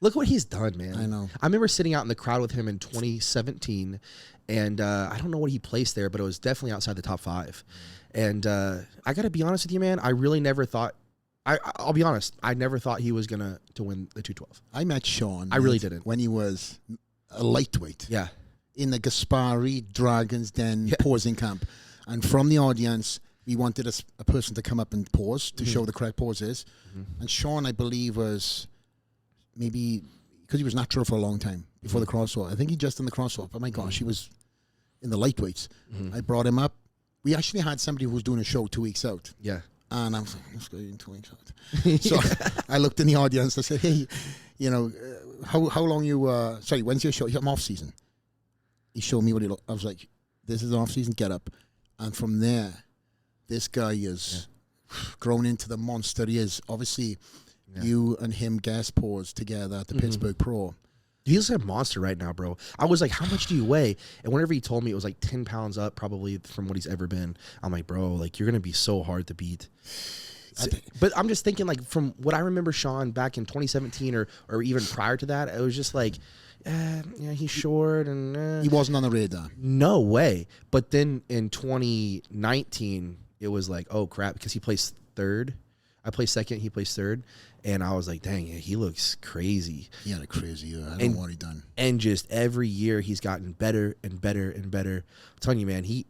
Look what he's done, man. I know. I remember sitting out in the crowd with him in 2017, and I don't know what he placed there, but it was definitely outside the top 5. And I got to be honest with you, man, I really never thought... I'll be honest, I never thought he was going to win the 212. I met Sean. I really didn't. When he was a lightweight. Yeah. In the Gaspari Dragon's Den posing camp. And from the audience... we wanted a person to come up and pose to show the correct poses. And Sean, I believe, was maybe because he was natural for a long time before the crossover. I think he just done the crossover. But my gosh, he was in the lightweights. I brought him up. We actually had somebody who was doing a show 2 weeks out. Yeah. And I was like, this guy in 2 weeks out. So I looked in the audience. I said, hey, you know, how long you, sorry, when's your show? I'm off season. He showed me what he looked. I was like, this is off season, get up. And from there, this guy is grown into the monster he is. Obviously, you and him guest posed together at the Pittsburgh Pro. He's a monster right now, bro. I was like, how much do you weigh? And whenever he told me it was like 10 pounds up probably from what he's ever been, I'm like, bro, like you're going to be so hard to beat. But I'm just thinking, like, from what I remember Sean back in 2017 or even prior to that, it was just like, yeah, he's short and he wasn't on the radar. No way. But then in 2019, it was like, oh crap, because he placed third. I placed second, he placed third. And I was like, dang, he looks crazy. He had a crazy year. I don't know what he done. And just every year he's gotten better and better and better. I'm telling you, man, he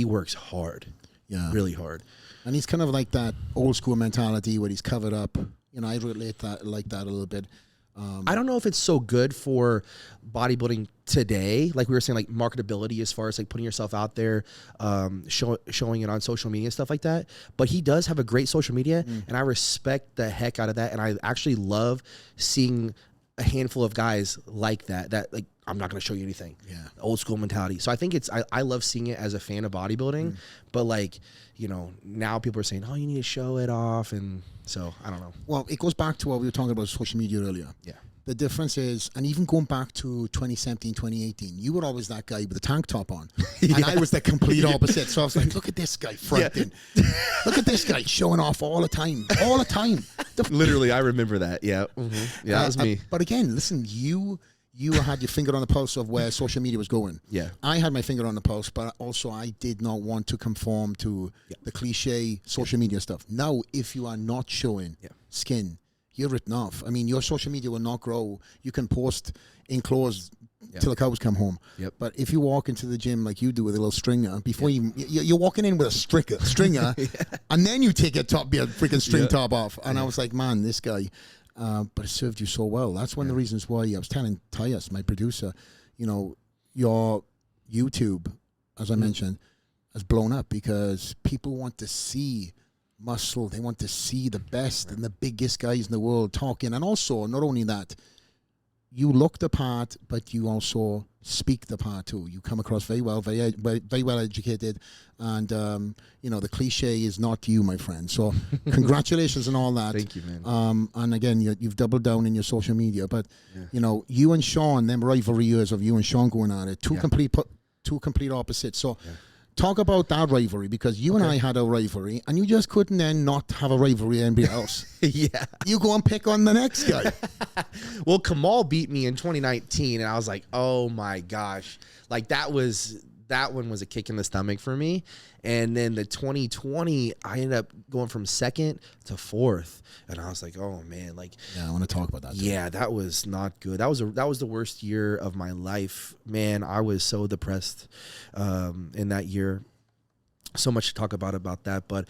works hard. Yeah. Really hard. And he's kind of like that old school mentality where he's covered up. You know, I relate that like that a little bit. I don't know if it's so good for bodybuilding today. Like we were saying, like marketability as far as like putting yourself out there, showing it on social media and stuff like that. But he does have a great social media, and I respect the heck out of that. And I actually love seeing a handful of guys like that, like, I'm not going to show you anything. Yeah. Old school mentality. So I think I love seeing it as a fan of bodybuilding, but like, you know, now people are saying, oh, you need to show it off. And so I don't know. Well, it goes back to what we were talking about social media earlier. Yeah. The difference is, and even going back to 2017, 2018, you were always that guy with the tank top on. And I was the complete opposite. So I was like, look at this guy fronting. Look at this guy showing off all the time. All the time. Literally, I remember that. Yeah. Yeah, that was me. But again, listen, you had your finger on the pulse of where social media was going. Yeah. I had my finger on the pulse, but also I did not want to conform to the cliche social media stuff. Now, if you are not showing skin, you're written off. I mean, your social media will not grow. You can post in clothes till the cows come home. Yep. But if you walk into the gym like you do with a little stringer, before you're walking in with a stringer, and then you take your freaking string top off. And I was like, man, this guy... but it served you so well. That's one of the reasons why I was telling Tyus, my producer, you know, your YouTube, as I mentioned, has blown up because people want to see muscle. They want to see the best and the biggest guys in the world talking. And also, not only that, you look the part, but you also speak the part too. You come across very well, very well educated, and you know, the cliche is not you, my friend. So congratulations on all that. Thank you, man. And again, you've doubled down in your social media, but you know, you and Sean, them rivalry years of you and Sean going at it, two complete opposites. So talk about that rivalry, because you and I had a rivalry, and you just couldn't then not have a rivalry with anybody else. You go and pick on the next guy. Well, Kamal beat me in 2019, and I was like, oh my gosh. Like that one was a kick in the stomach for me. And then the 2020, I ended up going from second to fourth. And I was like, oh man, like, yeah, I want to talk about that too. Yeah, that was not good. That was the worst year of my life. Man, I was so depressed in that year. So much to talk about that. But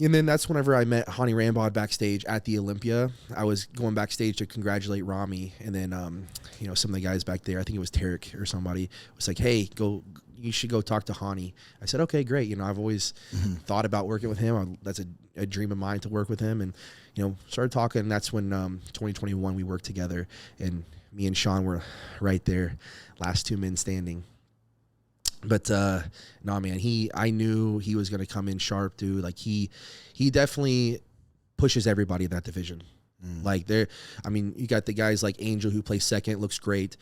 and then that's whenever I met Hani Rambod backstage at the Olympia. I was going backstage to congratulate Rami, and then you know, some of the guys back there, I think it was Derek or somebody, was like, hey, you should go talk to Hani. I said, okay, great. You know, I've always thought about working with him. That's a dream of mine to work with him. And, you know, started talking. And that's when 2021 we worked together. And me and Sean were right there, last two men standing. But no, man, I knew he was going to come in sharp, dude. Like he definitely pushes everybody in that division. Like you got the guys like Angel who plays second, looks great.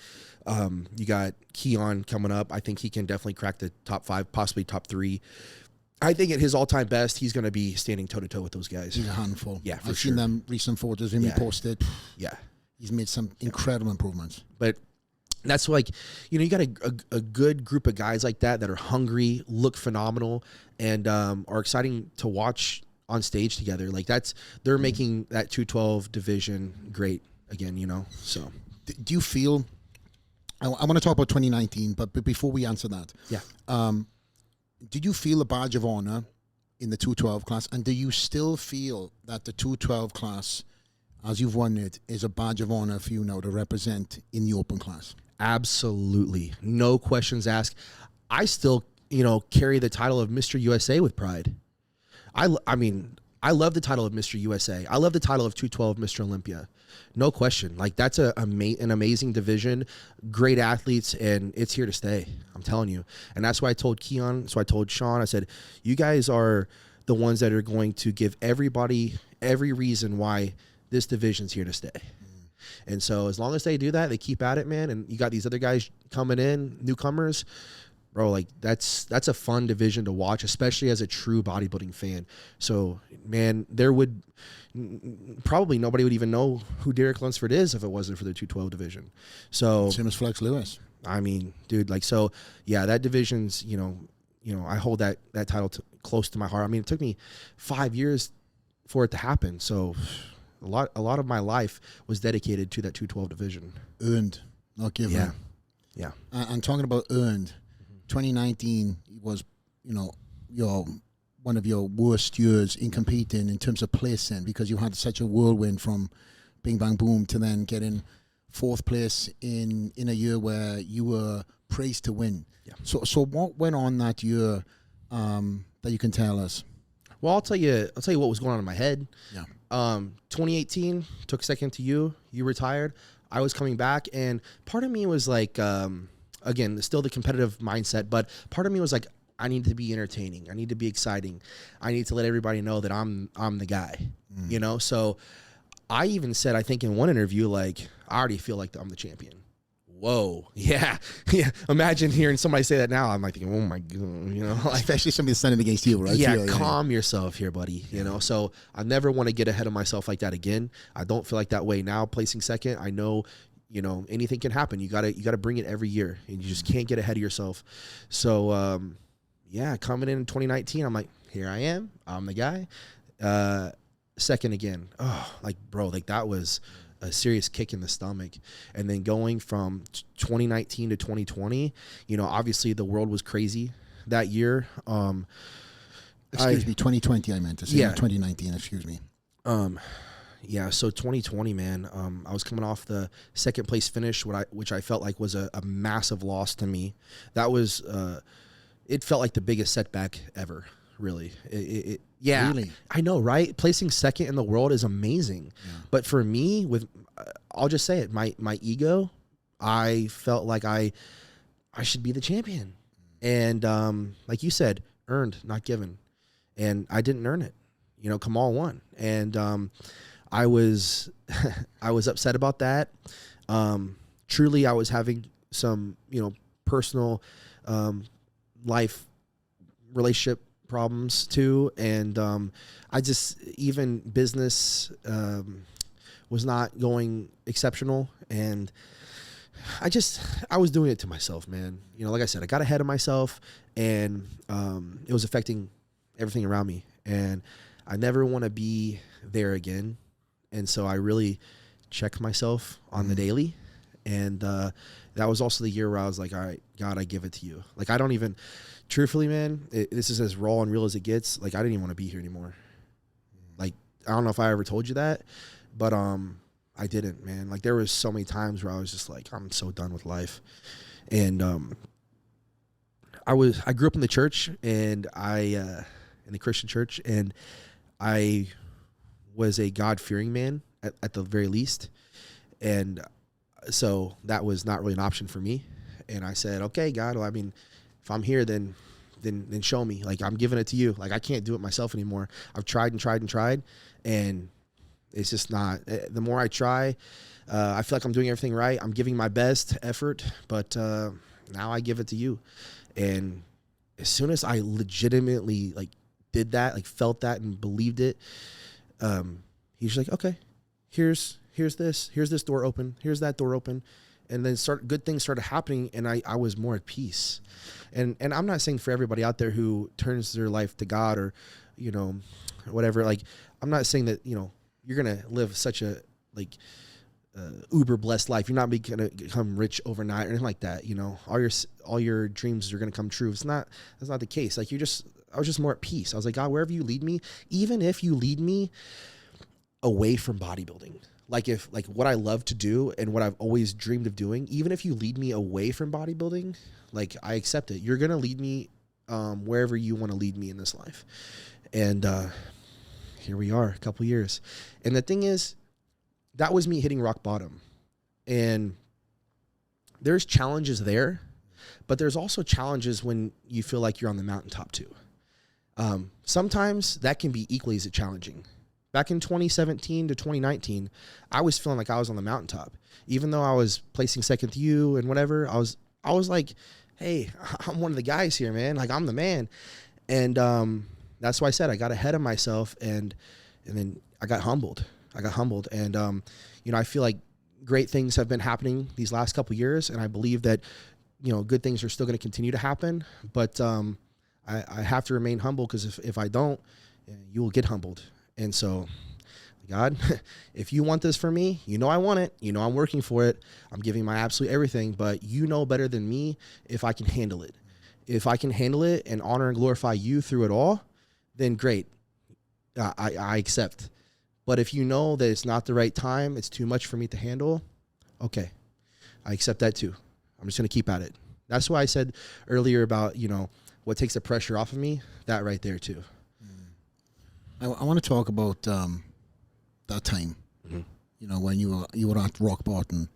You got Keon coming up. I think he can definitely crack the top 5, possibly top 3. I think at his all-time best, he's going to be standing toe-to-toe with those guys. He's a handful. Yeah, I've seen them recent photos him posted. Yeah. He's made some incredible improvements. But that's like, you know, you got a good group of guys like that are hungry, look phenomenal, and are exciting to watch on stage together. Like they're making that 212 division great again, you know. So do you feel, I want to talk about 2019, but before we answer that, did you feel a badge of honor in the 212 class? And do you still feel that the 212 class, as you've won it, is a badge of honor for you now to represent in the open class? Absolutely. No questions asked. I still, carry the title of Mr. USA with pride. I mean, I love the title of Mr. USA. I love the title of 212 Mr. Olympia. No question. Like, that's an amazing division, great athletes, and it's here to stay. I'm telling you. And that's why I told Keon, so I told Sean, I said, you guys are the ones that are going to give everybody every reason why this division's here to stay. And so as long as they do that, they keep at it, man, and you got these other guys coming in, newcomers, bro, like that's a fun division to watch, especially as a true bodybuilding fan. So, man, there would probably nobody would even know who Derek Lunsford is if it wasn't for the 212 division. So same as Flex Lewis. I mean, dude, like, so yeah, that division's, I hold that title close to my heart. I mean, it took me 5 years for it to happen. So a lot of my life was dedicated to that 212 division. Earned, not given. Yeah. And talking about earned, 2019 was, one of your worst years in competing in terms of placing, because you had such a whirlwind from Bing Bang Boom to then getting fourth place in a year where you were praised to win. Yeah. So what went on that year that you can tell us? Well, I'll tell you what was going on in my head. Yeah. 2018, took second to you. You retired. I was coming back, and part of me was like, again, still the competitive mindset, but part of me was like, I need to be entertaining. I need to be exciting. I need to let everybody know that I'm the guy, So I even said, I think in one interview, like, I already feel like I'm the champion. Whoa. Yeah. Imagine hearing somebody say that now. I'm like thinking, oh my God, like, especially somebody standing against you, right? Yeah, calm yourself here, buddy. So I never want to get ahead of myself like that again. I don't feel like that way now, placing second. I know, anything can happen. You gotta bring it every year, and you just can't get ahead of yourself. So, coming in 2019, I'm like, here I am. I'm the guy. Second again. Oh, like, bro, like that was a serious kick in the stomach. And then going from 2019 to 2020, obviously the world was crazy that year. Excuse me, 2020 I meant to say, not 2019, excuse me. So 2020, man, I was coming off the second place finish, which I felt like was a massive loss to me. That was, it felt like the biggest setback ever, really. Really? I know, right? Placing second in the world is amazing. Yeah. But for me, I'll just say it, my ego, I felt like I should be the champion. And like you said, earned, not given. And I didn't earn it. Kamal won. And I was upset about that. Truly, I was having some, personal life relationship problems too, and I just, even business was not going exceptional, and I was doing it to myself, man. Like I said, I got ahead of myself, and it was affecting everything around me, and I never want to be there again. And so I really checked myself on the daily, and that was also the year where I was like, all right, God, I give it to you. Like, I don't even, truthfully, man, this is as raw and real as it gets. Like, I didn't even want to be here anymore. Like, I don't know if I ever told you that, but I didn't, man. Like, there was so many times where I was just like, I'm so done with life. And I grew up in the church, and in the Christian church, and I was a God-fearing man at the very least. And so that was not really an option for me. And I said, okay, God, well, I mean, if I'm here, then show me. Like, I'm giving it to you. Like, I can't do it myself anymore. I've tried and tried and tried, and it's just not. The more I try, I feel like I'm doing everything right. I'm giving my best effort, but now I give it to you. And as soon as I legitimately did that, felt that and believed it, he's like, okay, here's this door open, here's that door open. And then good things started happening, and I was more at peace. And I'm not saying for everybody out there who turns their life to God or, whatever, I'm not saying that, you're going to live such a uber blessed life. You're not going to become rich overnight or anything like that. All your dreams are going to come true. That's not the case. You're just was just more at peace. I was like, God, wherever you lead me, even if you lead me away from bodybuilding, like what I love to do and what I've always dreamed of doing, even if you lead me away from bodybuilding, like I accept it. You're going to lead me wherever you want to lead me in this life. And here we are, a couple years. And the thing is, that was me hitting rock bottom. And there's challenges there, but there's also challenges when you feel like you're on the mountaintop too. Sometimes that can be equally as challenging. Back in 2017 to 2019, I was feeling like I was on the mountaintop. Even though I was placing second to you and whatever, I was like, hey, I'm one of the guys here, man. Like, I'm the man. And that's why I said I got ahead of myself, and then I got humbled. And, I feel like great things have been happening these last couple of years, and I believe that, good things are still going to continue to happen. But I have to remain humble, because if I don't, you will get humbled. And so, God, if you want this for me, I want it. I'm working for it. I'm giving my absolute everything, but you know better than me if I can handle it. If I can handle it and honor and glorify you through it all, then great. I accept. But if you know that it's not the right time, it's too much for me to handle, okay, I accept that too. I'm just going to keep at it. That's why I said earlier about, what takes the pressure off of me, that right there too. I want to talk about that time, when you were at rock bottom.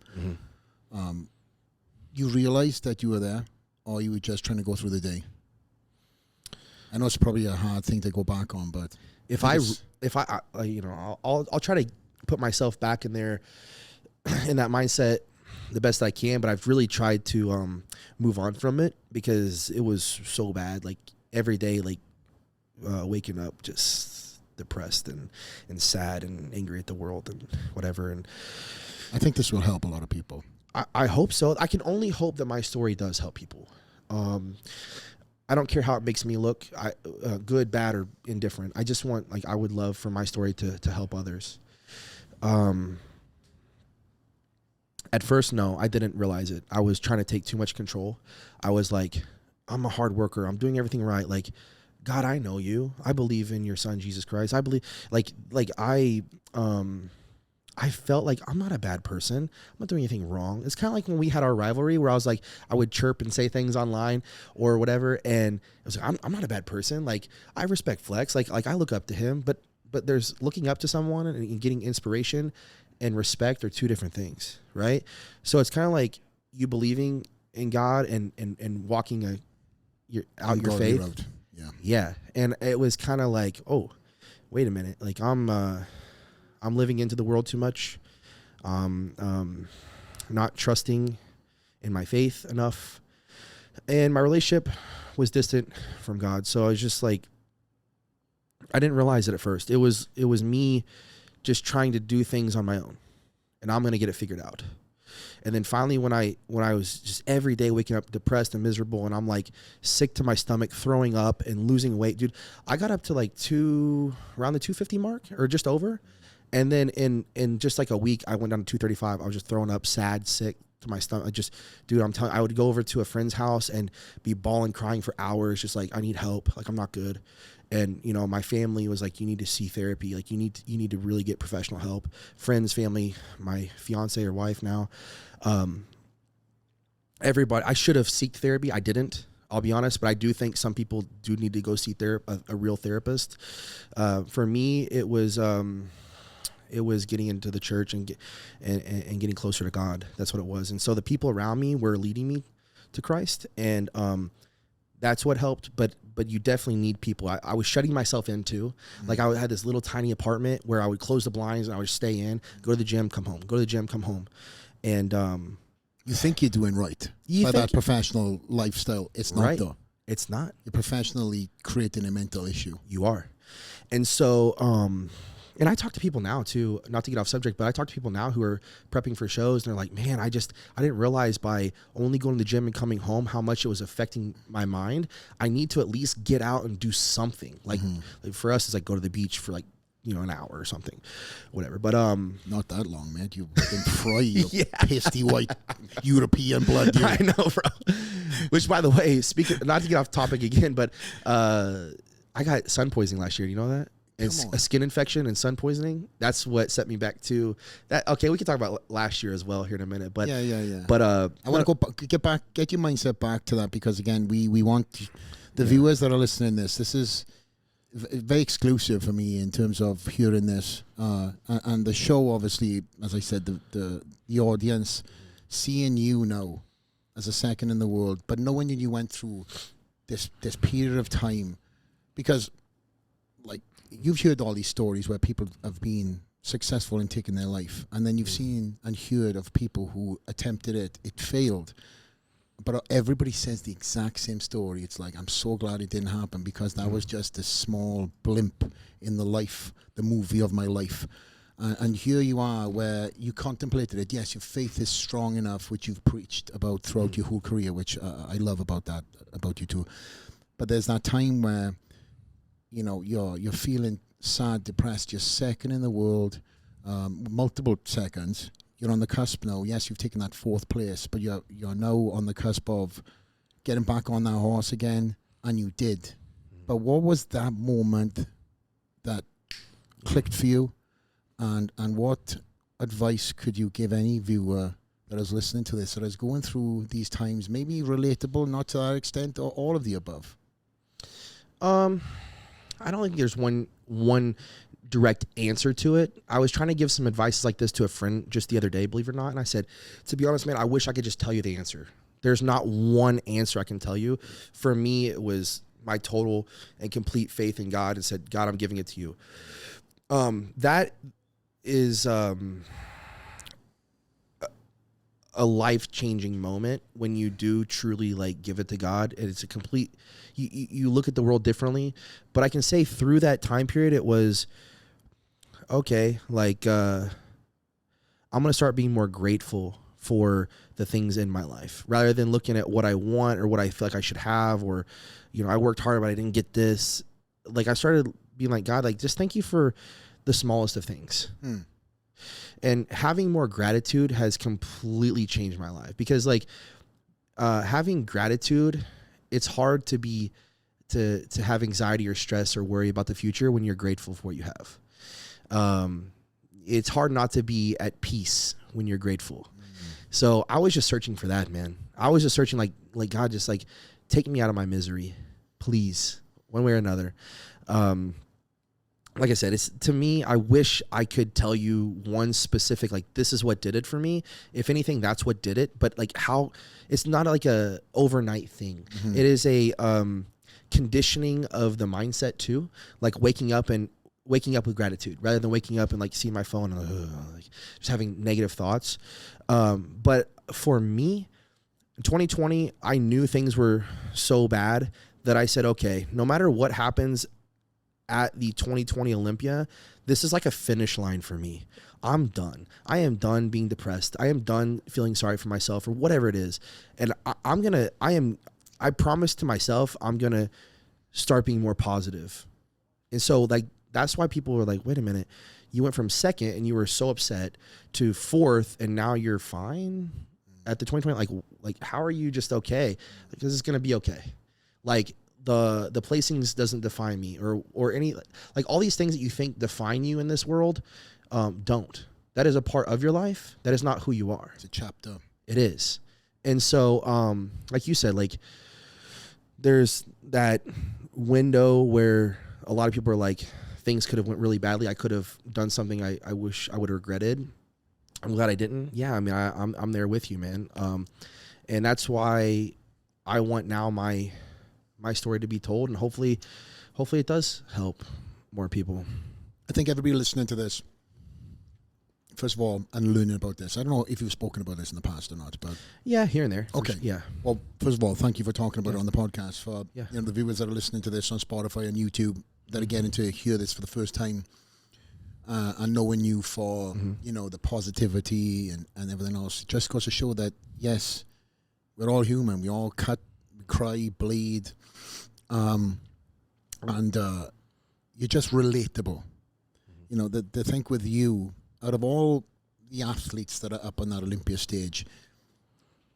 You realized that you were there, or you were just trying to go through the day? I know it's probably a hard thing to go back on, but I'll try to put myself back in there, in that mindset, the best I can. But I've really tried to move on from it, because it was so bad. Like, every day, like waking up just depressed and sad and angry at the world and whatever. And I think this will help a lot of people. I hope so. I can only hope that my story does help people. I don't care how it makes me look, good, bad, or indifferent. I just want, I would love for my story to help others. At first, no, I didn't realize it. I was trying to take too much control. I was like, I'm a hard worker. I'm doing everything right. Like, God, I know you. I believe in your son, Jesus Christ. I believe, I felt like I'm not a bad person. I'm not doing anything wrong. It's kind of like when we had our rivalry, where I was like, I would chirp and say things online or whatever, and I was like, I'm not a bad person. Like, I respect Flex. Like I look up to him, but there's looking up to someone and getting inspiration and respect are two different things, right? So it's kind of like you believing in God and walking your faith. Road. Yeah. And it was kind of like, oh, wait a minute. Like, I'm living into the world too much. Not trusting in my faith enough. And my relationship was distant from God. So I was just like, I didn't realize it at first. It was me just trying to do things on my own, and I'm going to get it figured out. And then finally, when I was just every day waking up depressed and miserable, and I'm like sick to my stomach, throwing up and losing weight, dude, I got up to like around the 250 mark or just over. And then in just like a week, I went down to 235. I was just throwing up, sad, sick to my stomach. I would go over to a friend's house and be bawling, crying for hours, just like, I need help. Like, I'm not good. And, my family was like, you need to see therapy. Like, you need to really get professional help. Friends, family, my fiance or wife now, everybody. I should have sought therapy. I didn't. I'll be honest, but I do think some people do need to go see a real therapist. For me, it was getting into the church and getting closer to God. That's what it was. And so the people around me were leading me to Christ, and that's what helped. But you definitely need people. I was shutting myself into, like, I had this little tiny apartment where I would close the blinds and I would stay in, go to the gym, come home, go to the gym, come home. And you think you're doing right by that professional lifestyle. It's not, right, though. It's not. You're professionally creating a mental issue. You are. And so, and I talk to people now too, not to get off subject, but I talk to people now who are prepping for shows, and they're like, man, I didn't realize by only going to the gym and coming home how much it was affecting my mind. I need to at least get out and do something. Like, like for us, it's like go to the beach for like, an hour or something, whatever. But not that long, man. You can fry your pasty white European blood, dude. I know, bro. Which, by the way, speaking, not to get off topic again, but I got sun poisoning last year. You know that? It's a skin infection and sun poisoning. That's what set me back to that. Okay, we can talk about last year as well here in a minute. But yeah. But I want to get your mindset back to that, because again, we want the viewers that are listening to this. This is very exclusive for me in terms of hearing this, and the show. Obviously, as I said, the audience seeing you now as a second in the world, but knowing that you went through this period of time, because like you've heard all these stories where people have been successful in taking their life, and then you've seen and heard of people who attempted it failed, but everybody says the exact same story. It's like, I'm so glad it didn't happen, because that was just a small blimp in the movie of my life. And here you are, where you contemplated it. Yes, your faith is strong enough, which you've preached about throughout your whole career, which I love about you too. But there's that time where, you know, you're feeling sad, depressed. You're second in the world, multiple seconds. You're on the cusp now. Yes, you've taken that 4th place, but you're now on the cusp of getting back on that horse again, and you did. But what was that moment that clicked for you? And what advice could you give any viewer that is listening to this, that is going through these times, maybe relatable, not to that extent, or all of the above? I don't think there's one direct answer to it. I was trying to give some advice like this to a friend just the other day, believe it or not, and I said, to be honest, man, I wish I could just tell you the answer. There's not one answer I can tell you. For me, it was my total and complete faith in God, and said, God, I'm giving it to you. That is a life-changing moment when you do truly like give it to God, and it's a complete, you look at the world differently. But I can say through that time period, it was okay, like I'm gonna start being more grateful for the things in my life, rather than looking at what I want or what I feel like I should have, or, you know, I worked hard but I didn't get this. Like, I started being like, God, like, just thank you for the smallest of things. And having more gratitude has completely changed my life, because like having gratitude, it's hard to have anxiety or stress or worry about the future when you're grateful for what you have. It's hard not to be at peace when you're grateful. So I was just searching for that, man. I was just searching like God, just like take me out of my misery, please, one way or another. Like I said, it's, to me, I wish I could tell you one specific, like, this is what did it for me. If anything, that's what did it. But like how, it's not like a overnight thing. It is a conditioning of the mindset too. Like waking up with gratitude, rather than waking up and like seeing my phone and like just having negative thoughts. But for me, in 2020, I knew things were so bad that I said, okay, no matter what happens at the 2020 Olympia, this is like a finish line for me. I'm done. I am done being depressed. I am done feeling sorry for myself or whatever it is. And I promise to myself, I'm going to start being more positive. And so like, that's why people were like, wait a minute, you went from second and you were so upset to 4th, and now you're fine at the 2020. Like how are you just okay? Because it's going to be okay. Like, the placings doesn't define me, or any, like all these things that you think define you in this world, don't. That is a part of your life. That is not who you are. It's a chapter. It is. And so, like you said, like there's that window where a lot of people are like, things could have went really badly. I could have done something I wish I would have regretted. I'm glad I didn't. Yeah, I mean, I'm there with you, man. And that's why I want now my story to be told, and hopefully it does help more people. I think everybody listening to this, first of all, and learning about this, I don't know if you've spoken about this in the past or not, but yeah, here and there. Okay. Yeah. Well, first of all, thank you for talking about it on the podcast. For Yeah. you know, the viewers that are listening to this on Spotify and YouTube, that are getting to hear this for the first time, and knowing you for you know, the positivity and everything else, just goes to show that yes, we're all human. We all cut, we cry, bleed, and you're just relatable. You know, the thing with you, out of all the athletes that are up on that Olympia stage,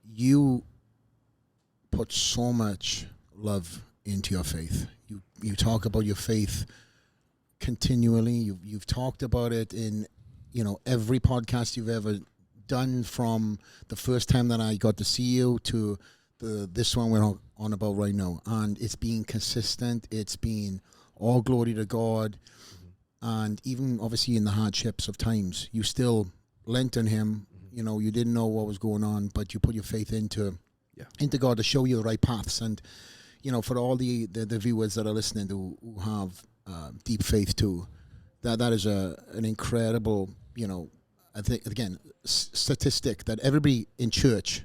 you put so much love into your faith. You talk about your faith continually. You've talked about it in, every podcast you've ever done, from the first time that I got to see you to this one we're on about right now. And it's being consistent. It's been all glory to God. And even obviously in the hardships of times, you still lent on him. You didn't know what was going on, but you put your faith into God to show you the right paths. And, for all the viewers that are listening who have deep faith too, that is an incredible, I think, again, statistic that everybody in church,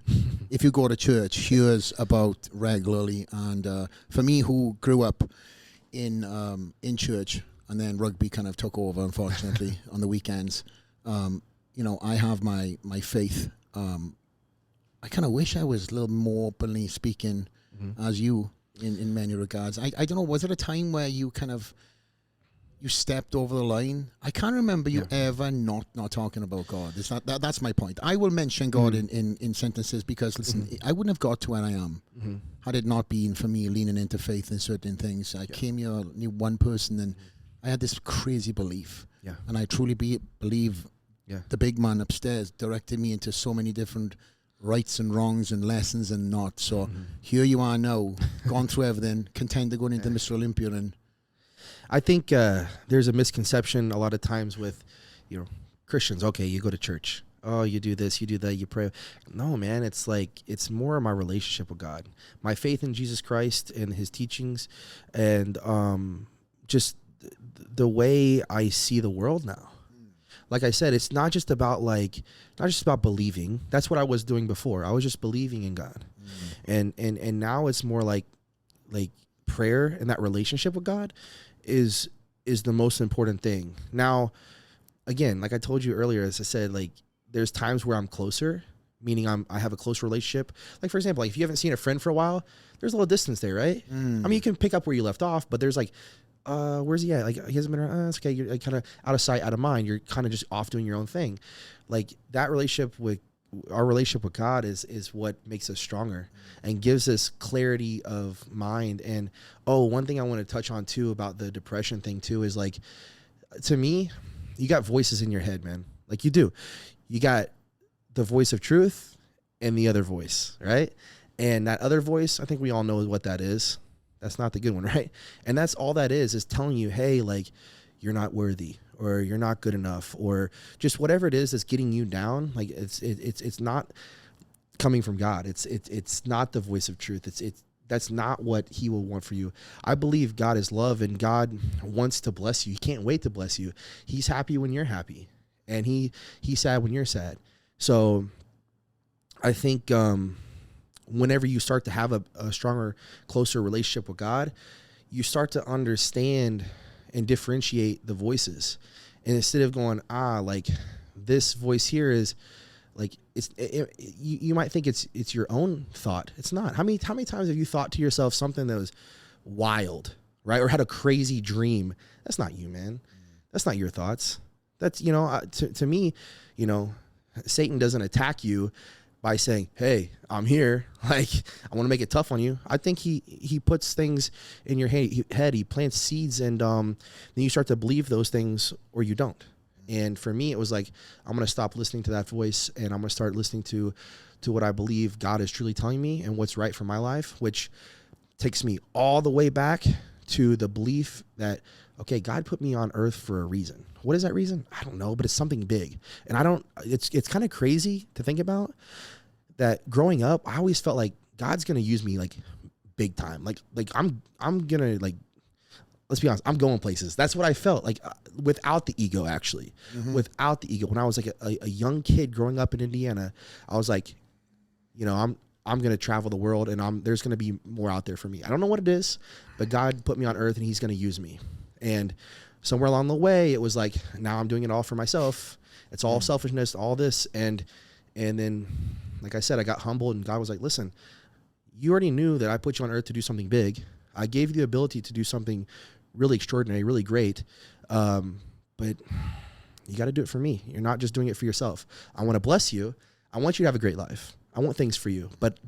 if you go to church, hears about regularly. And for me, who grew up in church, and then rugby kind of took over, unfortunately, on the weekends, I have my faith. I kind of wish I was a little more openly speaking as you in many regards. I don't know, was it a time where you stepped over the line? I can't remember you ever not talking about God. It's not that's my point. I will mention God in sentences because, listen, I wouldn't have got to where I am had it not been for me leaning into faith in certain things. I came here, knew one person, and I had this crazy belief. Yeah. And I truly believe the big man upstairs directed me into so many different rights and wrongs and lessons and not. So here you are now, gone through everything, contender going into Mr. Olympia. And I think there's a misconception a lot of times with, Christians. Okay, you go to church. Oh, you do this, you do that, you pray. No, man, it's more of my relationship with God, my faith in Jesus Christ and his teachings, and just the way I see the world now. Like I said, it's not just about believing. That's what I was doing before. I was just believing in God. And now it's more like prayer and that relationship with God is the most important thing. Now, again, like I told you earlier, as I said, there's times where I'm closer, meaning I have a close relationship. Like, for example, if you haven't seen a friend for a while, there's a little distance there, right? I mean, you can pick up where you left off, but there's where's he at? He hasn't been around. It's okay. You're kind of out of sight, out of mind. You're kind of just off doing your own thing. That relationship with our relationship with God is what makes us stronger and gives us clarity of mind. And one thing I want to touch on too about the depression thing too is to me, you got voices in your head, man. You do. You got the voice of truth and the other voice, right? And that other voice, I think we all know what that is. That's not the good one, right? And that's all that is telling you, hey, you're not worthy, or you're not good enough, or just whatever it is that's getting you down. It's not coming from God. It's not the voice of truth. That's not what he will want for you. I believe God is love, and God wants to bless you. He can't wait to bless you. He's happy when you're happy, and he's sad when you're sad. So I think whenever you start to have a stronger, closer relationship with God, you start to understand and differentiate the voices. And instead of going, this voice here is you might think it's your own thought. It's not. How many times have you thought to yourself something that was wild, right? Or had a crazy dream? That's not you, man. That's not your thoughts. That's, to me, Satan doesn't attack you by saying, hey, I'm here. I want to make it tough on you. I think he puts things in your head. He plants seeds, and then you start to believe those things, or you don't. And for me, it was I'm going to stop listening to that voice, and I'm going to start listening to what I believe God is truly telling me and what's right for my life, which takes me all the way back to the belief that, okay, God put me on earth for a reason. What is that reason? I don't know, but it's something big. And it's kind of crazy to think about that. Growing up, I always felt like God's going to use me big time. I'm going to let's be honest, I'm going places. That's what I felt without the ego, actually. Without the ego. When I was a young kid growing up in Indiana, I was I'm going to travel the world, and there's going to be more out there for me. I don't know what it is, but God put me on earth, and he's going to use me. And somewhere along the way, it was now I'm doing it all for myself. It's all selfishness, all this. And then, like I said, I got humbled, and God was listen, you already knew that I put you on earth to do something big. I gave you the ability to do something really extraordinary, really great. But you got to do it for me. You're not just doing it for yourself. I want to bless you. I want you to have a great life. I want things for you, but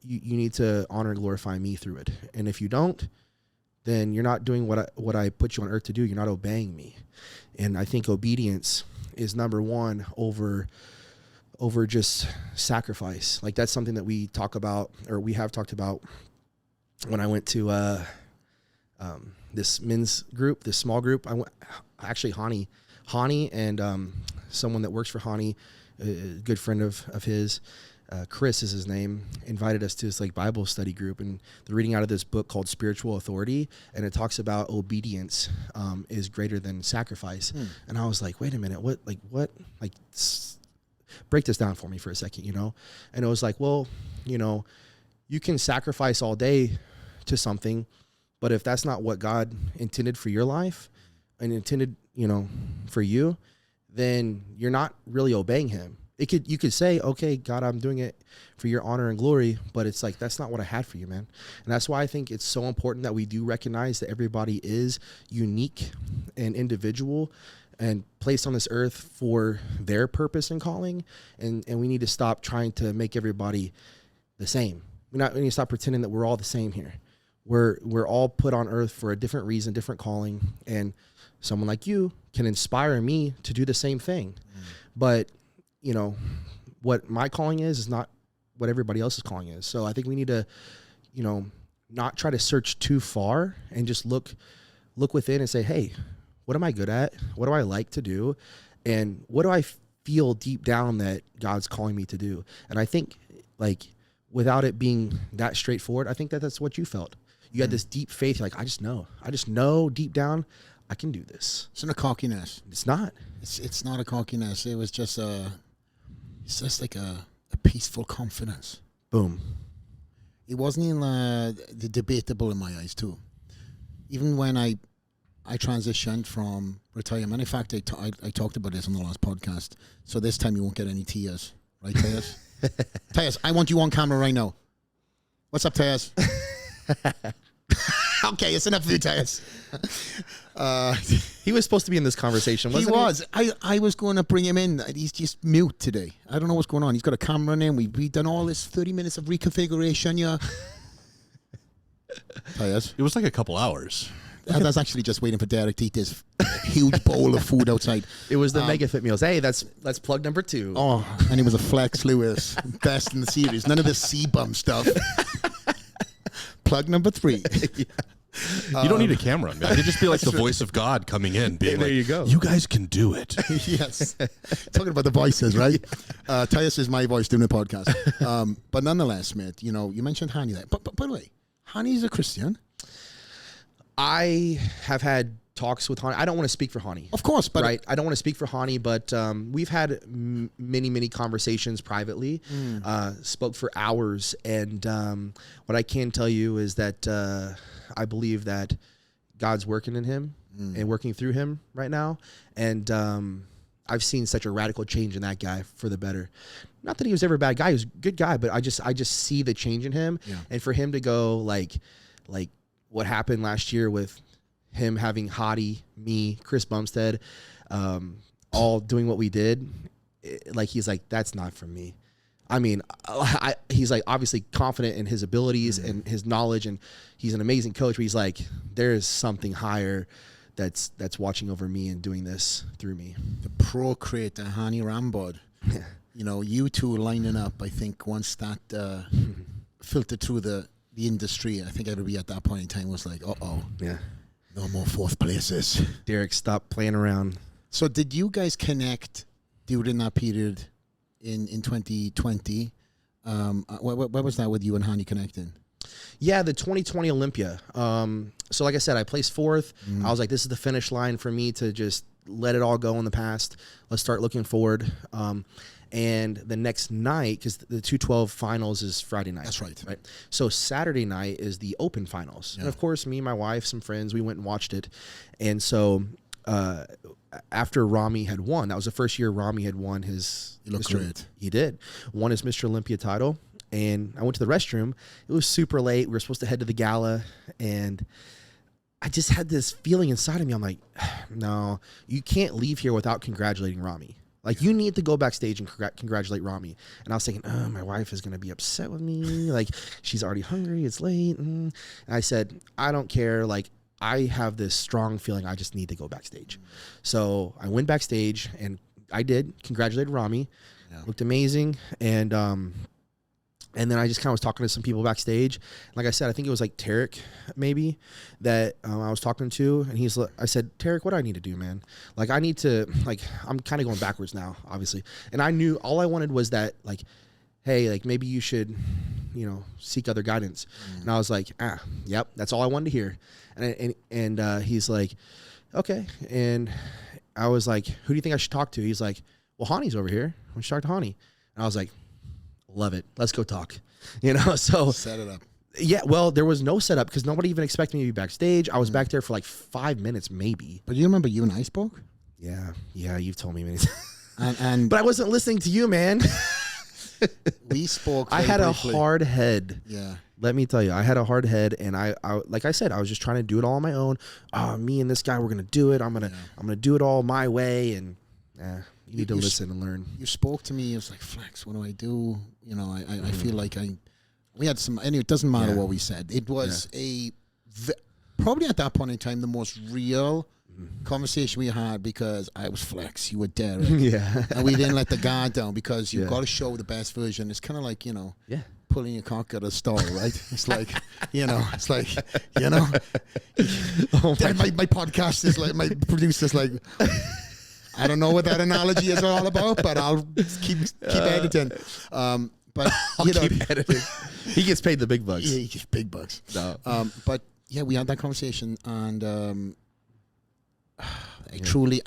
you need to honor and glorify me through it. And if you don't, then you're not doing what I put you on earth to do. You're not obeying me. And I think obedience is number one over just sacrifice. Like that's something that we talk about, or we have talked about when I went to this men's group, this small group. I went, actually Hani and someone that works for Hani, a good friend of his, Chris is his name, invited us to this like Bible study group, and they're reading out of this book called Spiritual Authority, and it talks about obedience is greater than sacrifice. And I was like, wait a minute, break this down for me for a second, you know? And it was like, well, you know, you can sacrifice all day to something, but if that's not what God intended for your life and intended, you know, for you, then you're not really obeying him. You could say, okay, God, I'm doing it for your honor and glory, but it's like, that's not what I had for you, man. And that's why I think it's so important that we do recognize that everybody is unique and individual and placed on this earth for their purpose and calling. And we need to stop trying to make everybody the same. We need to stop pretending that we're all the same here. We're all put on earth for a different reason, different calling. And someone like you can inspire me to do the same thing. But you know, what my calling is not what everybody else's calling is. So I think we need to, you know, not try to search too far and just look within and say, hey, what am I good at? What do I like to do? And what do I feel deep down that God's calling me to do? And I think like without it being that straightforward, I think that that's what you felt. You had this deep faith. You're like, I just know deep down I can do this. It's not a cockiness. It's not. It's not a cockiness. It was just it's just like a peaceful confidence. Boom. It wasn't even the debatable in my eyes too. Even when I transitioned from retirement. In fact, I talked about this on the last podcast. So this time you won't get any tears, right, Tejas? Tejas, I want you on camera right now. What's up, Tejas? Okay, it's enough of you, Tejas. He was supposed to be in this conversation, wasn't he? He was. I was going to bring him in. He's just mute today. I don't know what's going on. He's got a camera in. We've done all this 30 minutes of reconfiguration, yeah. Tejas. It was like a couple hours. That's actually just waiting for Derek to eat this huge bowl of food outside. It was the Mega Fit meals. Hey, that's plug number 2. Oh, and it was a Flex Lewis. Best in the series. None of this C-bum stuff. Plug number 3. Yeah. You don't need a camera. I could just be like the voice of God coming in, being there like, you go. You guys can do it. Yes. Talking about the voices, right? Tejas is my voice doing the podcast. But nonetheless, mate, you know, you mentioned Hani there. But by the way, Hani's a Christian. I have had talks with Hani. I don't want to speak for Hani. Of course, but right. I don't want to speak for Hani, but we've had many conversations privately. Spoke for hours, and what I can tell you is that I believe that God's working in him and working through him right now, and I've seen such a radical change in that guy for the better. Not that he was ever a bad guy; he was a good guy, but I just see the change in him, and for him to go like what happened last year with him having Hottie, me, Chris Bumstead, all doing what we did, he's like, that's not for me. I mean, he's like obviously confident in his abilities and his knowledge, and he's an amazing coach, but he's like, there is something higher that's watching over me and doing this through me. The pro creator, Hani Rambod, you know, you two lining up, I think once that filtered through the industry, I think everybody at that point in time was like, uh-oh. Yeah. No more 4th places. Derek, stop playing around. So did you guys connect during that period in 2020? What was that with you and Hani connecting? Yeah, the 2020 Olympia. So like I said, I placed 4th. I was like, this is the finish line for me to just let it all go in the past. Let's start looking forward. And the next night, because the 212 finals is Friday night. That's right. So Saturday night is the open finals. Yeah. And of course, me, my wife, some friends, we went and watched it. And so after Rami had won, that was the first year Rami had won his... He looked great. He did. Won his Mr. Olympia title. And I went to the restroom. It was super late. We were supposed to head to the gala. And I just had this feeling inside of me. I'm like, no, you can't leave here without congratulating Rami. Like, you need to go backstage and congratulate Rami. And I was thinking, oh, my wife is going to be upset with me. Like, she's already hungry. It's late. And I said, I don't care. Like, I have this strong feeling I just need to go backstage. So I went backstage, and I did. Congratulated Rami. Yeah. Looked amazing. And then I just kind of was talking to some people backstage. Like I said, I think it was like Derek, maybe, that I was talking to. And I said, Derek, what do I need to do, man? Like, I need to, like, I'm kind of going backwards now, obviously. And I knew all I wanted was that, like, hey, like, maybe you should, seek other guidance. And I was like, yep, that's all I wanted to hear. And he's like, okay. And I was like, who do you think I should talk to? He's like, well, Hani's over here. Why don't you talk to Hani? And I was like, love it. Let's go talk. So set it up. Yeah, well, there was no setup because nobody even expected me to be backstage. I was back there for like 5 minutes, maybe. But you remember you and I spoke? Yeah, you've told me many times. And but I wasn't listening to you, man. We spoke. I had briefly. a hard head. Yeah. Let me tell you, I had a hard head, and I like I said, I was just trying to do it all on my own. Me and this guy, we're gonna do it. I'm gonna do it all my way, and you need to listen and learn. You spoke to me. It was like, Flex, what do I do? I feel like we had some, and it doesn't matter what we said. It was probably at that point in time, the most real conversation we had, because I was Flex, you were Derek. Yeah. And we didn't let the guard down, because you've got to show the best version. It's kind of like, pulling your cock out of the stall, right? It's like, oh my podcast is like, my producer's like, I don't know what that analogy is all about, but I'll keep editing. But keep editing. He gets paid the big bucks. Yeah, he gets big bucks. No. But yeah, we had that conversation, and I truly,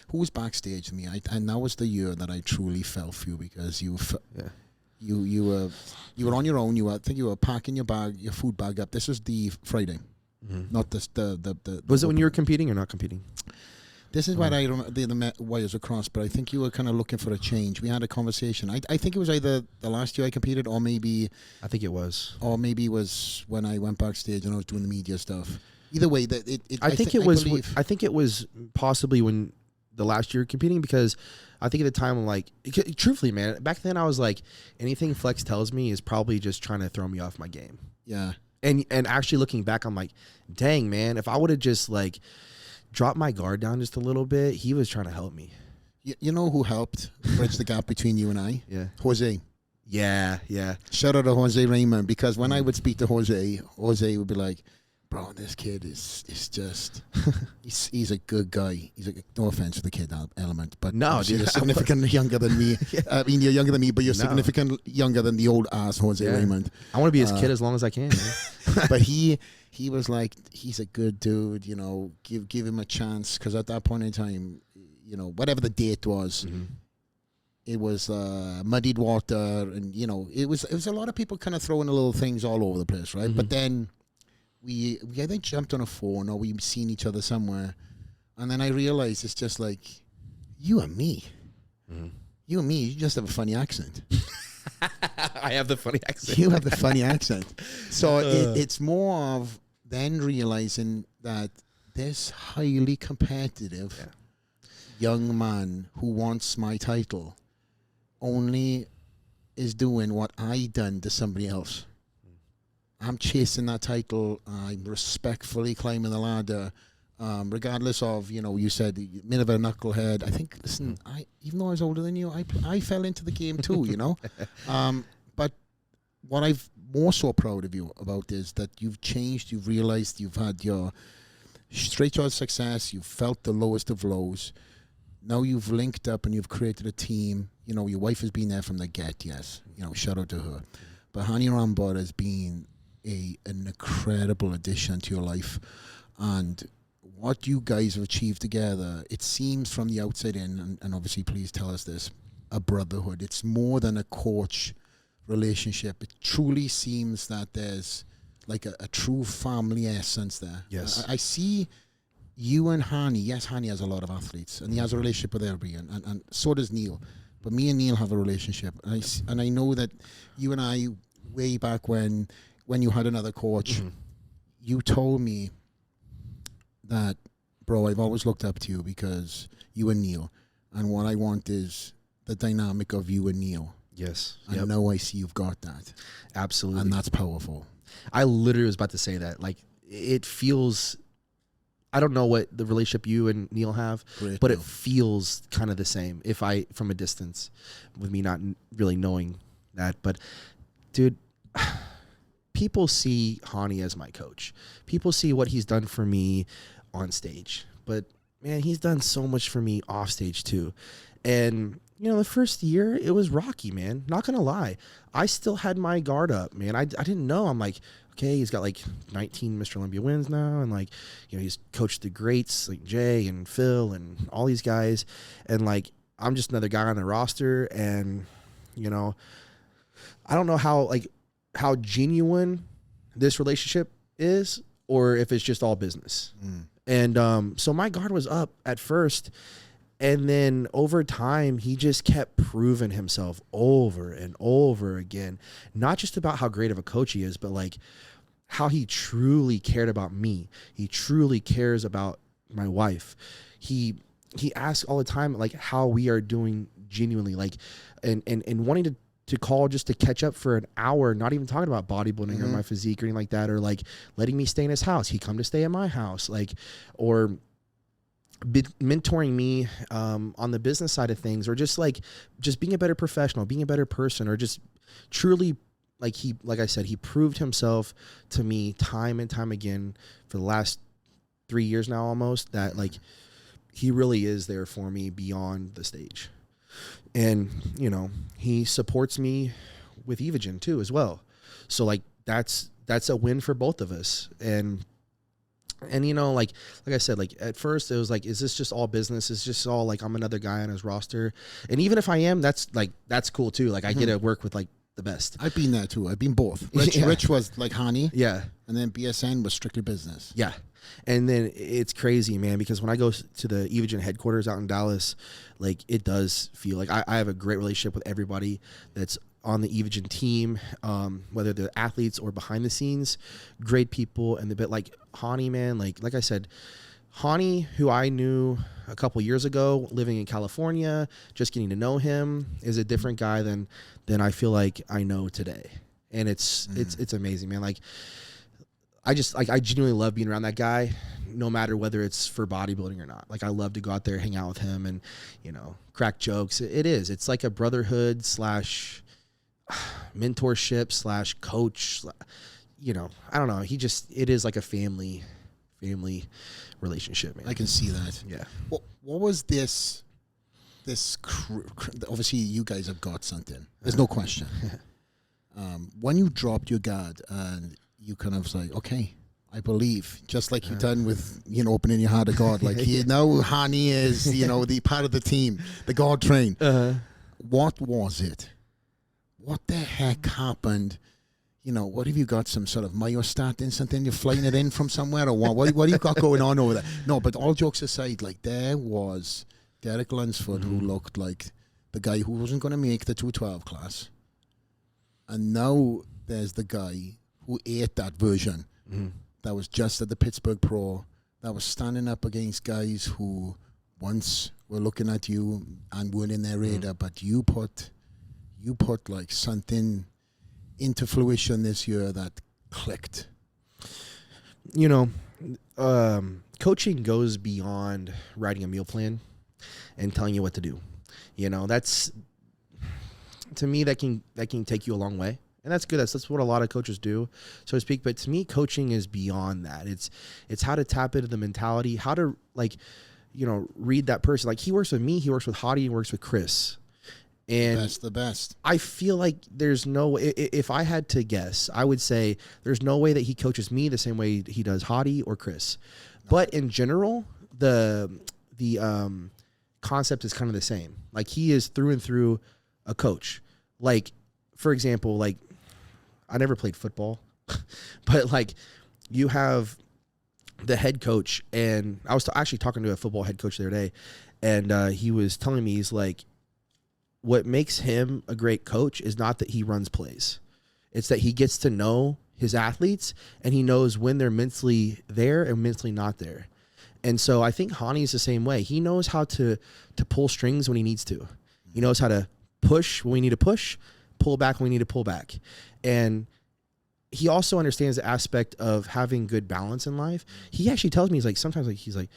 who was backstage with me? And that was the year that I truly fell for you, because you were on your own. I think you were packing your food bag up. This was the Friday, not this the. Was it when you were competing or not competing? This is what I remember. The wires were crossed, but I think you were kind of looking for a change. We had a conversation. I think it was either the last year I competed, or maybe I think it was, it was when I went backstage and I was doing the media stuff. Either way, I think it was possibly when the last year competing, because I think at the time I'm like, truthfully, man, back then I was like, anything Flex tells me is probably just trying to throw me off my game. Yeah. And actually looking back, I'm like, dang, man, if I would have just like dropped my guard down just a little bit, he was trying to help me. You know who helped bridge the gap between you and I? Yeah. Jose. Yeah. Shout out to Jose Raymond, because when I would speak to Jose would be like, bro, this kid is just, he's a good guy. He's like, no offense to the kid element, but no, dude, you're significantly younger than me. I mean, you're younger than me, but you're significantly younger than the old ass Jose Raymond. I want to be his kid as long as I can. But he was like, he's a good dude, give him a chance, because at that point in time, whatever the date was, it was muddied water, and it was a lot of people kind of throwing little things all over the place, right? But then we either jumped on a phone, or we've seen each other somewhere, and then I realized it's just like, you and me. You and me, you just have a funny accent. I have the funny accent. You have the funny accent. So it's more of then realizing that this highly competitive young man who wants my title only is doing what I done to somebody else. I'm chasing that title. I'm respectfully climbing the ladder, regardless of, you said bit of a knucklehead. I think, listen, even though I was older than you, I fell into the game too, But what I'm more so proud of you about is that you've changed. You've realized you've had your straight towards success. You've felt the lowest of lows. Now you've linked up and you've created a team. Your wife has been there from the get. Yes, shout out to her. But Hani Rambod has been an incredible addition to your life, and what you guys have achieved together, it seems from the outside in, and obviously please tell us this, a brotherhood. It's more than a coach relationship. It truly seems that there's like a true family essence there. Yes. I see you and Hani. Yes, Hani has a lot of athletes, and he has a relationship with everybody, and so does Neil. But me and Neil have a relationship, and I know that you and I, way back when you had another coach, you told me that, bro, I've always looked up to you because you and Neil, And what I want is the dynamic of you and Neil. Yes. I know I see you've got that. Absolutely. And that's powerful. I literally was about to say that. Like, it feels, I don't know what the relationship you and Neil have, Great, but Neil. it feels kind of the same from a distance, with me not really knowing that. But dude, people see Hani as my coach. People see what he's done for me on stage, but man, he's done so much for me off stage too. And you know, the first year it was rocky, man. Not gonna lie, I still had my guard up, man. I didn't know. I'm like, okay, he's got like 19 Mr. Olympia wins now, and like, you know, he's coached the greats like Jay and Phil and all these guys, and like, I'm just another guy on the roster. And you know, I don't know how genuine this relationship is, or if it's just all business. And so my guard was up at first, and then over time he just kept proving himself over and over again, not just about how great of a coach he is, but like how he truly cared about me. He truly cares about my wife. He asks all the time like how we are doing genuinely, like and wanting to call just to catch up for an hour, not even talking about bodybuilding or my physique or anything like that, or like letting me stay in his house. He come to stay at my house, like, or mentoring me on the business side of things, or just being a better professional, being a better person, or just truly like I said, he proved himself to me time and time again for the last 3 years now almost, that like he really is there for me beyond the stage. And, you know, he supports me with Evogen too as well. So like that's a win for both of us. And you know, like I said, like at first it was like, is this just all business? Is just all like I'm another guy on his roster? And even if I am, that's cool too. Like I get to work with like the best. I've been there too. I've been both. Rich was like Hani. Yeah. And then BSN was strictly business. Yeah. And then it's crazy, man, because when I go to the Evogen headquarters out in Dallas, like it does feel like I have a great relationship with everybody that's on the Evogen team, whether they're athletes or behind the scenes, great people. And the bit like Hani, man, like I said, Hani, who I knew a couple years ago living in California, just getting to know him, is a different guy than I feel like I know today. And it's amazing, man. Like I genuinely love being around that guy, no matter whether it's for bodybuilding or not. Like I love to go out there, hang out with him, and, you know, crack jokes. It's like a brotherhood / mentorship / coach, you know, I don't know. It is like a family relationship, man. I can see that. Yeah. What was this obviously you guys have got something. There's no question. When you dropped your guard and you kind of like, okay, I believe, just like you've done with, you know, opening your heart to God, like you know, Hani is, you know, the part of the team, the God train. What was it? What the heck happened? You know, what have you got? Some sort of myostatin, something you're flying it in from somewhere, or what do you got going on over there? No, but all jokes aside, like there was Derek Lunsford who looked like the guy who wasn't going to make the 212 class, and now there's the guy who ate that version that was just at the Pittsburgh Pro, that was standing up against guys who once were looking at you and weren't in their radar, but you put like something into fruition this year that clicked. You know, coaching goes beyond writing a meal plan and telling you what to do. You know, that's, to me, that can take you a long way. And that's good. That's what a lot of coaches do, so to speak. But to me, coaching is beyond that. It's how to tap into the mentality, how to, like, you know, read that person. Like he works with me, he works with Hadi, he works with Chris. And that's the best. I feel like there's no, if I had to guess, I would say there's no way that he coaches me the same way he does Hadi or Chris. No. But in general, the concept is kind of the same. Like he is through and through a coach. Like, for example, like I never played football, but like you have the head coach, and I was actually talking to a football head coach the other day, and he was telling me, he's like, what makes him a great coach is not that he runs plays. It's that he gets to know his athletes, and he knows when they're mentally there and mentally not there. And so I think Hani's the same way. He knows how to pull strings when he needs to. He knows how to push when we need to push, pull back when we need to pull back. And he also understands the aspect of having good balance in life. He actually tells me, he's like, sometimes like, he's like,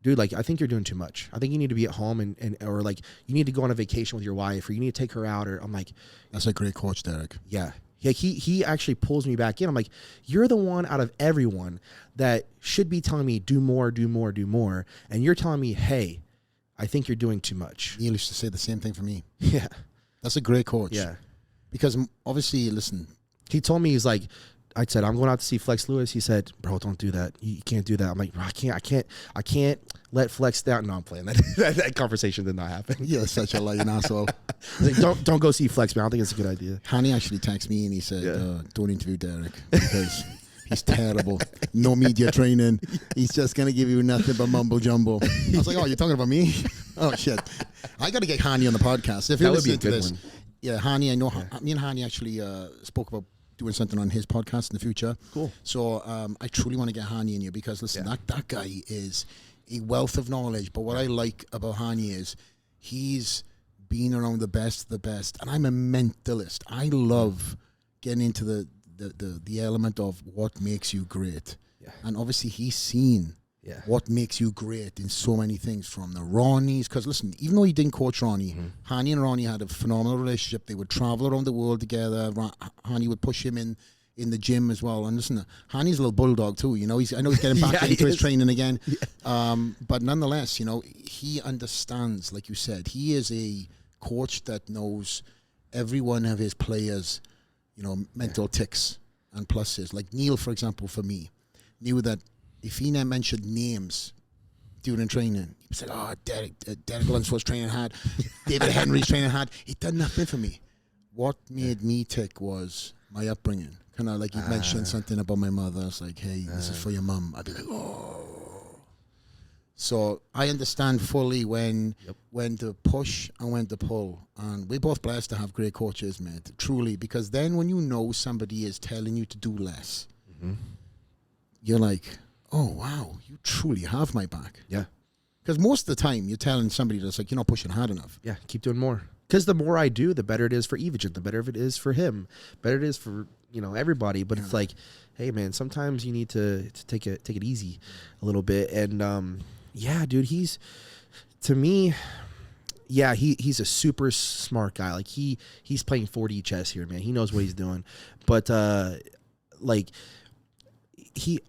dude, like, I think you're doing too much. I think you need to be at home and or like you need to go on a vacation with your wife, or you need to take her out, or I'm like, that's a great coach, Derek. Yeah. Like he actually pulls me back in. I'm like, you're the one out of everyone that should be telling me do more, do more, do more. And you're telling me, hey, I think you're doing too much. Neil used to say the same thing for me. Yeah. That's a great coach. Yeah. Because obviously, listen. He told me, he's like, I said, I'm going out to see Flex Lewis. He said, bro, don't do that. You can't do that. I'm like, bro, I can't let Flex down. No, I'm playing. That conversation did not happen. You're such a lying asshole. Like, don't go see Flex, man. I don't think it's a good idea. Hani actually texted me and he said, don't interview Derek because he's terrible. No media training. He's just going to give you nothing but mumble jumble. I was like, oh, you're talking about me? Oh, shit. I got to get Hani on the podcast. If you're listening to this. Yeah, Hani, I know. Me and Hani actually spoke about doing something on his podcast in the future. Cool. So I truly want to get Hani in here because, listen, that guy is a wealth of knowledge. But what I like about Hani is he's been around the best, and I'm a mentalist. I love getting into the element of what makes you great. Yeah. And obviously he's seen what makes you great in so many things, from the Ronnies. Because listen, even though he didn't coach Ronnie, Hani and Ronnie had a phenomenal relationship. They would travel around the world together. Hani would push him in the gym as well. And listen, Hani's a little bulldog too. You know, I know he's getting back into his training again. Yeah. But nonetheless, you know, he understands, like you said, he is a coach that knows every one of his players, you know, mental ticks and pluses. Like Neil, for example, for me, knew that if he mentioned names during training, he said, oh, Derek Lunsford's training hard, David Henry's training hard. He done nothing for me. What made me tick was my upbringing. Kind of like you mentioned something about my mother. It's like, hey, this is for your mum. I'd be like, oh. So I understand fully when to push and when to pull. And we're both blessed to have great coaches, mate, truly. Because then when you know somebody is telling you to do less, you're like, oh, wow, you truly have my back. Yeah. Because most of the time you're telling somebody that's like, you're not pushing hard enough. Yeah, keep doing more. Because the more I do, the better it is for Evagen, the better it is for him, better it is for, you know, everybody. But it's like, hey, man, sometimes you need to take it easy a little bit. And, yeah, dude, he's a super smart guy. Like he's playing 4D chess here, man. He knows what he's doing. But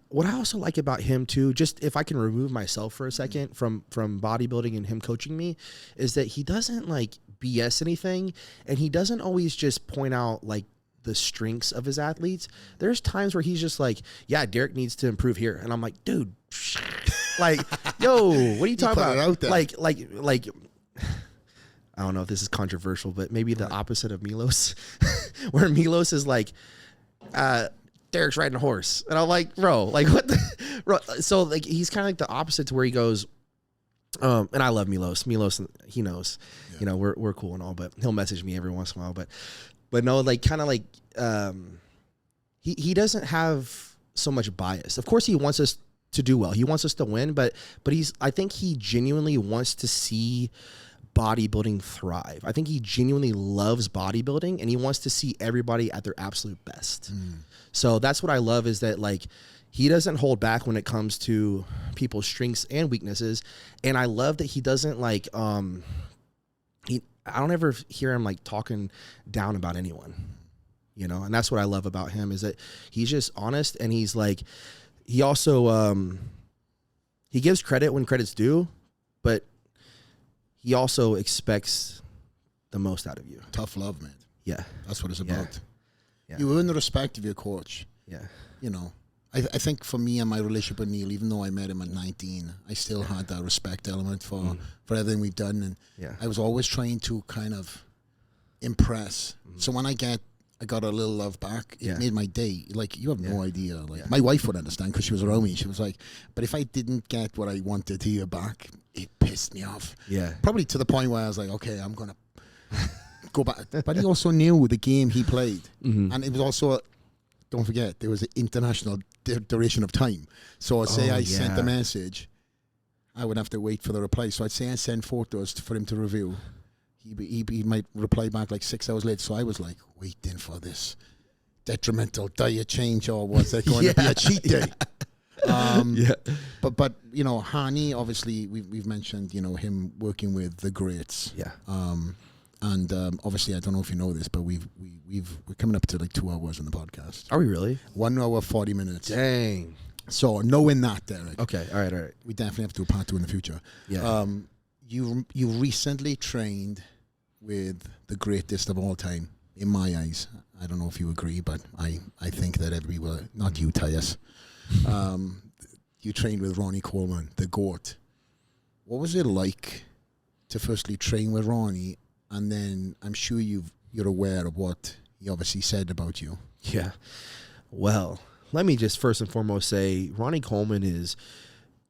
what I also like about him too, just if I can remove myself for a second from bodybuilding and him coaching me, is that he doesn't like BS anything, and he doesn't always just point out like the strengths of his athletes. There's times where he's just like, yeah, Derek needs to improve here, and I'm like, dude, like, yo, what are you talking about? Like, I don't know if this is controversial, but maybe the opposite of Milos, where Milos is like, Derek's riding a horse. And I'm like, bro, like what the, bro? So like, he's kind of like the opposite to where he goes, and I love Milos. Milos, he knows, you know, we're cool and all, but he'll message me every once in a while. But no, like kind of like, he doesn't have so much bias. Of course he wants us to do well. He wants us to win, but I think he genuinely wants to see bodybuilding thrive. I think he genuinely loves bodybuilding, and he wants to see everybody at their absolute best. So that's what I love, is that like he doesn't hold back when it comes to people's strengths and weaknesses. And I love that he doesn't like I don't ever hear him like talking down about anyone, you know. And that's what I love about him, is that he's just honest, and he's like, he also he gives credit when credit's due, but he also expects the most out of you. Tough love, man. Yeah. That's what it's about. Yeah. You earn the respect of your coach. Yeah. You know, I think for me and my relationship with Neil, even though I met him at 19, I still had that respect element for everything we've done. And I was always trying to kind of impress. So when I got a little love back, it made my day. Like, you have no idea. Like, my wife would understand because she was around me. She was like, but if I didn't get what I wanted to hear back, it pissed me off. Yeah. Probably to the point where I was like, okay, I'm going to go back. But he also knew the game he played. And it was also, don't forget, there was an international duration of time. So say I sent a message I would have to wait for the reply. So I'd say I send photos for him to review. He might reply back like 6 hours later. So I was like waiting for this detrimental diet change, or was it going to be a cheat day? But you know, Hani, obviously we've mentioned, you know, him working with the greats. Yeah. And obviously, I don't know if you know this, but we're coming up to like 2 hours on the podcast. Are we really? 1 hour 40 minutes. Dang. So knowing that, Derek. Okay. All right. We definitely have to do a part 2 in the future. Yeah. You recently trained with the greatest of all time, in my eyes. I don't know if you agree, but I think that everyone, not you, Tyus. You trained with Ronnie Coleman, the GOAT. What was it like to firstly train with Ronnie, and then I'm sure you're aware of what he obviously said about you? Yeah. Well, let me just first and foremost say Ronnie Coleman is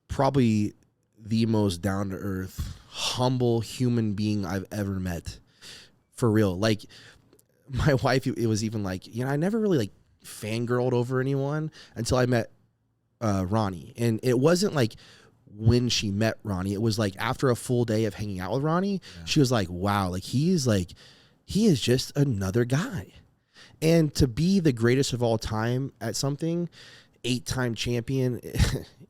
probably the most down-to-earth, humble human being I've ever met. For real. Like, my wife, it was even like, you know, I never really like fangirled over anyone until I met Ronnie. And it wasn't like when she met Ronnie. It was like after a full day of hanging out with Ronnie, she was like, wow, like he is just another guy. And to be the greatest of all time at something, 8-time champion,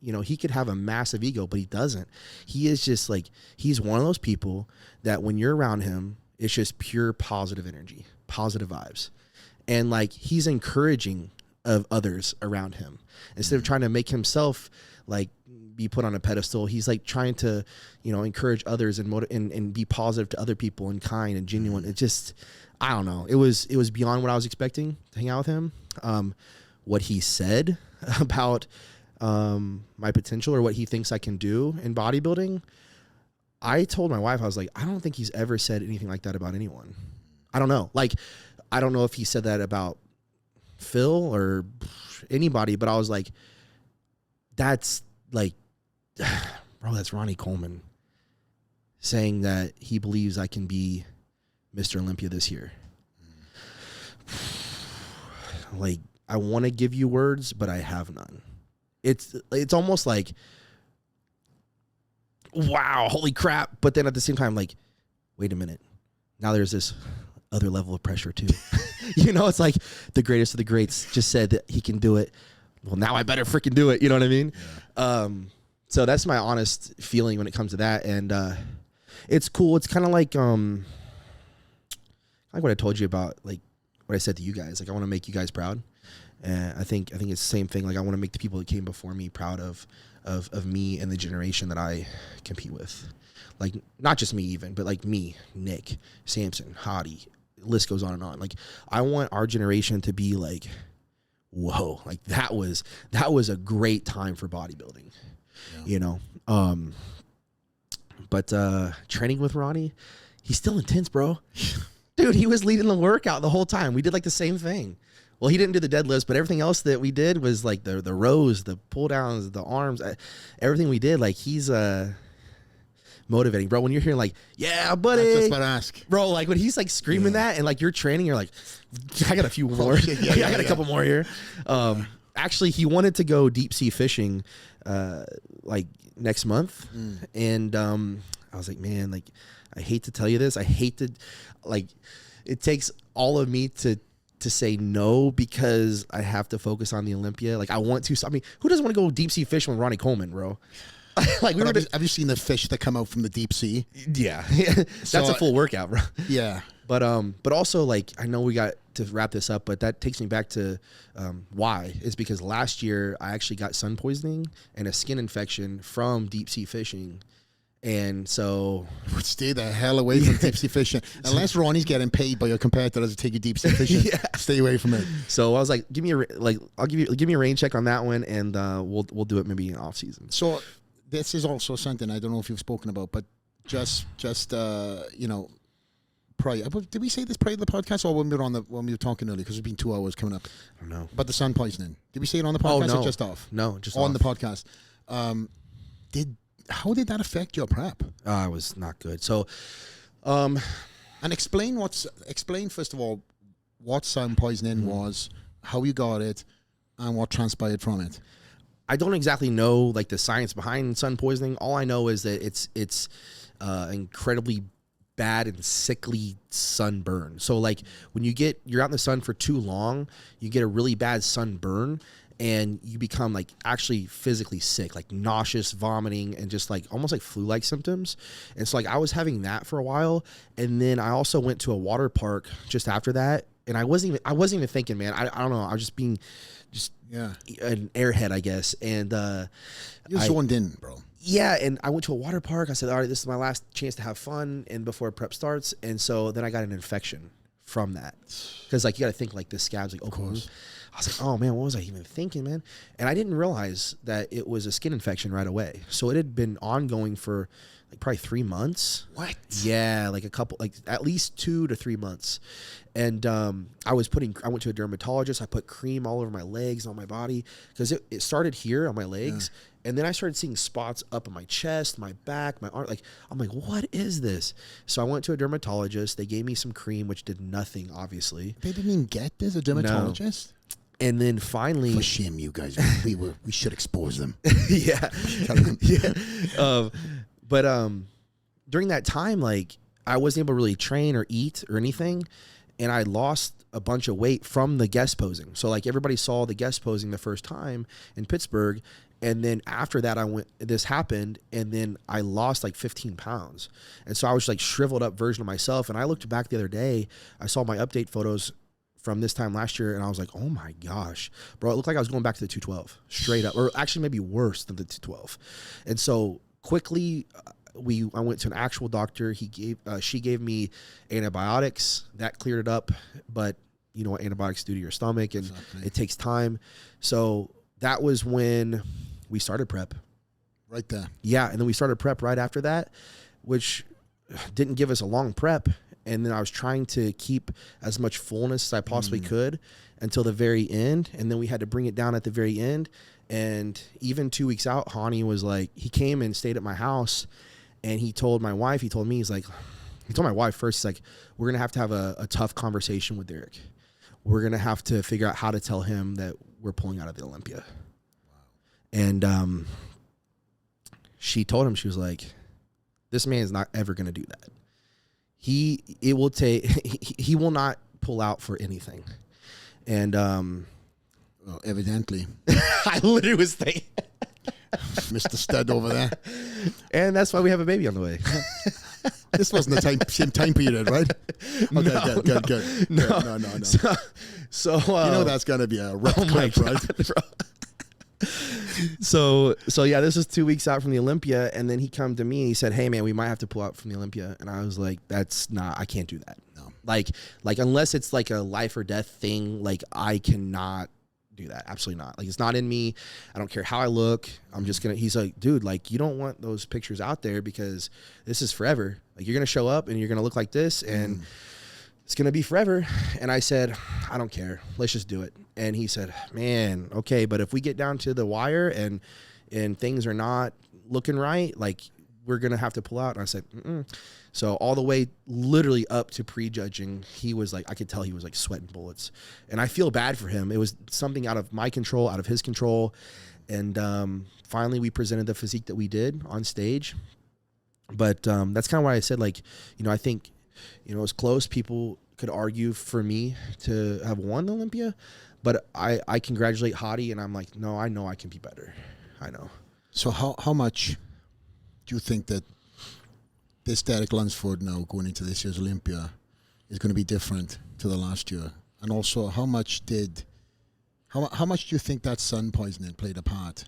you know, he could have a massive ego, but he doesn't. He is just like, he's one of those people that when you're around him, it's just pure positive energy, positive vibes. And like, he's encouraging of others around him. Instead of trying to make himself like be put on a pedestal, he's like trying to, you know, encourage others and be positive to other people and kind and genuine. It just, I don't know. It was beyond what I was expecting to hang out with him. What he said about my potential or what he thinks I can do in bodybuilding, I told my wife, I was like, I don't think he's ever said anything like that about anyone. I don't know. Like, I don't know if he said that about Phil or anybody, but I was like, that's like, bro, that's Ronnie Coleman saying that he believes I can be Mr. Olympia this year. Like, I want to give you words, but I have none. It's almost like, wow, holy crap. But then at the same time, like, wait a minute. Now there's this other level of pressure too. You know, it's like the greatest of the greats just said that he can do it. Well, now I better freaking do it. You know what I mean? Yeah. So that's my honest feeling when it comes to that. And it's cool. It's kind of like what I told you about, like what I said to you guys. Like, I want to make you guys proud. And I think it's the same thing. Like, I want to make the people that came before me proud of me and the generation that I compete with. Like, not just me even, but like me, Nick, Samson, Hottie, list goes on and on. Like, I want our generation to be like, whoa, like that was a great time for bodybuilding, you know? But training with Ronnie, he's still intense, bro. Dude, he was leading the workout the whole time. We did like the same thing. Well, he didn't do the deadlifts, but everything else that we did was like the rows, the pull downs, the arms, everything we did. Like, he's motivating, bro. When you're hearing like, yeah, buddy, that's just what I ask, bro. Like, when he's like screaming that, and like you're training, you're like, I got a few more. I got a couple more here. Actually, he wanted to go deep sea fishing, like next month, and I was like, man, like, I hate to tell you this, I hate to, like, it takes all of me to say no because I have to focus on the Olympia. Like, I want to. I mean, who doesn't want to go deep sea fishing with Ronnie Coleman, bro? Like, have you seen the fish that come out from the deep sea? Yeah, that's a full workout, bro. Yeah, but also, like, I know we got to wrap this up, but that takes me back to why. It's because last year I actually got sun poisoning and a skin infection from deep sea fishing. And so, stay the hell away from deep sea fishing. Unless Ronnie's getting paid by your competitors to take you deep sea fishing, stay away from it. So I was like, give me a rain check on that one, and we'll do it maybe in off season. So this is also something I don't know if you've spoken about, but just you know, prior. Did we say this prior to the podcast, or when we were talking earlier? Because it's been 2 hours coming up. I don't know. But the sun poisoning. Did we say it on the podcast no. or just off? No, just on off. the podcast. How did that affect your prep? It was not good. So, and explain first of all what sun poisoning was, how you got it, and what transpired from it. I don't exactly know like the science behind sun poisoning. All I know is that it's incredibly bad and sickly sunburn. So like when you're out in the sun for too long, you get a really bad sunburn and you become like actually physically sick, like nauseous, vomiting, and just like almost like flu-like symptoms. And so like I was having that for a while, and then I also went to a water park just after that, and I wasn't even thinking, man. I don't know. I was just being an airhead, I guess. And you're zoned in, bro. Yeah, and I went to a water park. I said, all right, this is my last chance to have fun and before prep starts. And so then I got an infection from that. Because, like, you got to think, like, the scab's, like, open. I was like, oh, man, what was I even thinking, man? And I didn't realize that it was a skin infection right away. So it had been ongoing for, like, probably 3 months. What? Yeah, like at least 2 to 3 months. And I went to a dermatologist. I put cream all over my legs and on my body because it started here on my legs. Yeah. And then I started seeing spots up in my chest, my back, my arm. Like, I'm like, what is this? So I went to a dermatologist. They gave me some cream, which did nothing, obviously. They didn't even get this, a dermatologist? No. And then finally... For shame, you guys. We should expose them. Yeah. Yeah. But during that time, like, I wasn't able to really train or eat or anything. And I lost a bunch of weight from the guest posing. So, like, everybody saw the guest posing the first time in Pittsburgh. And then after that, this happened, and then I lost like 15 pounds. And so I was like shriveled up version of myself. And I looked back the other day, I saw my update photos from this time last year, and I was like, oh my gosh, bro, it looked like I was going back to the 212 straight up, or actually maybe worse than the 212. And so quickly, I went to an actual doctor. She gave me antibiotics that cleared it up, but you know what antibiotics do to your stomach, and it takes time. So that was when we started prep. Right there. Yeah, and then we started prep right after that, which didn't give us a long prep. And then I was trying to keep as much fullness as I possibly could until the very end. And then we had to bring it down at the very end. And even 2 weeks out, Hani was like, he came and stayed at my house, and he told my wife, he told my wife first, he's like, we're going to have a tough conversation with Derek. We're going to have to figure out how to tell him that we're pulling out of the Olympia. Wow. And she told him, she was like, this man is not ever going to do that. He will not pull out for anything. And well, evidently. I literally was thinking. Mr. Stud over there. And that's why we have a baby on the way. This wasn't the same time period, right? Okay, No, good. No. So you know that's gonna be a rough clip, right? Bro. So yeah, this was 2 weeks out from the Olympia, and then he come to me and he said, hey man, we might have to pull out from the Olympia. And I was like, I can't do that. No. Like unless it's like a life or death thing, like I cannot do that. Absolutely not. Like, it's not in me. I don't care how I look. I'm just gonna, he's like, dude, like, you don't want those pictures out there because this is forever. Like, you're gonna show up and you're gonna look like this, and it's gonna be forever. And I said, I don't care, let's just do it. And he said, man, okay, but if we get down to the wire and things are not looking right, like, we're gonna have to pull out. And I said, So all the way literally up to prejudging, he was like, I could tell he was like sweating bullets. And I feel bad for him. It was something out of my control, out of his control. And finally we presented the physique that we did on stage. But that's kind of why I said, like, you know, I think, you know, it was close. People could argue for me to have won the Olympia, but I congratulate Hadi, and I'm like, no, I know I can be better. I know. So how much do you think that this Derek Lunsford now going into this year's Olympia is going to be different to the last year? And also, how much do you think that sun poisoning played a part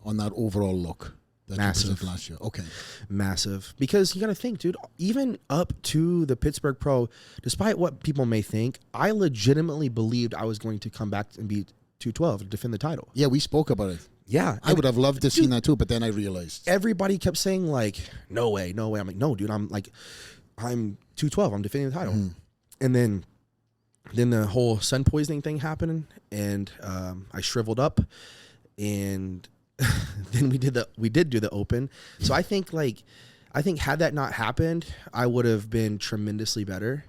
on that overall look that Massive. you presented last year? Okay. Massive. Because you got to think, dude, even up to the Pittsburgh Pro, despite what people may think, I legitimately believed I was going to come back and beat 212 to defend the title. Yeah, we spoke about it. Yeah. I would have loved to see that too, but then I realized. Everybody kept saying, like, no way. I'm like, no, dude, I'm 212. I'm defending the title. And then the whole sun poisoning thing happened, and I shriveled up, and then we did do the open. So I think had that not happened, I would have been tremendously better,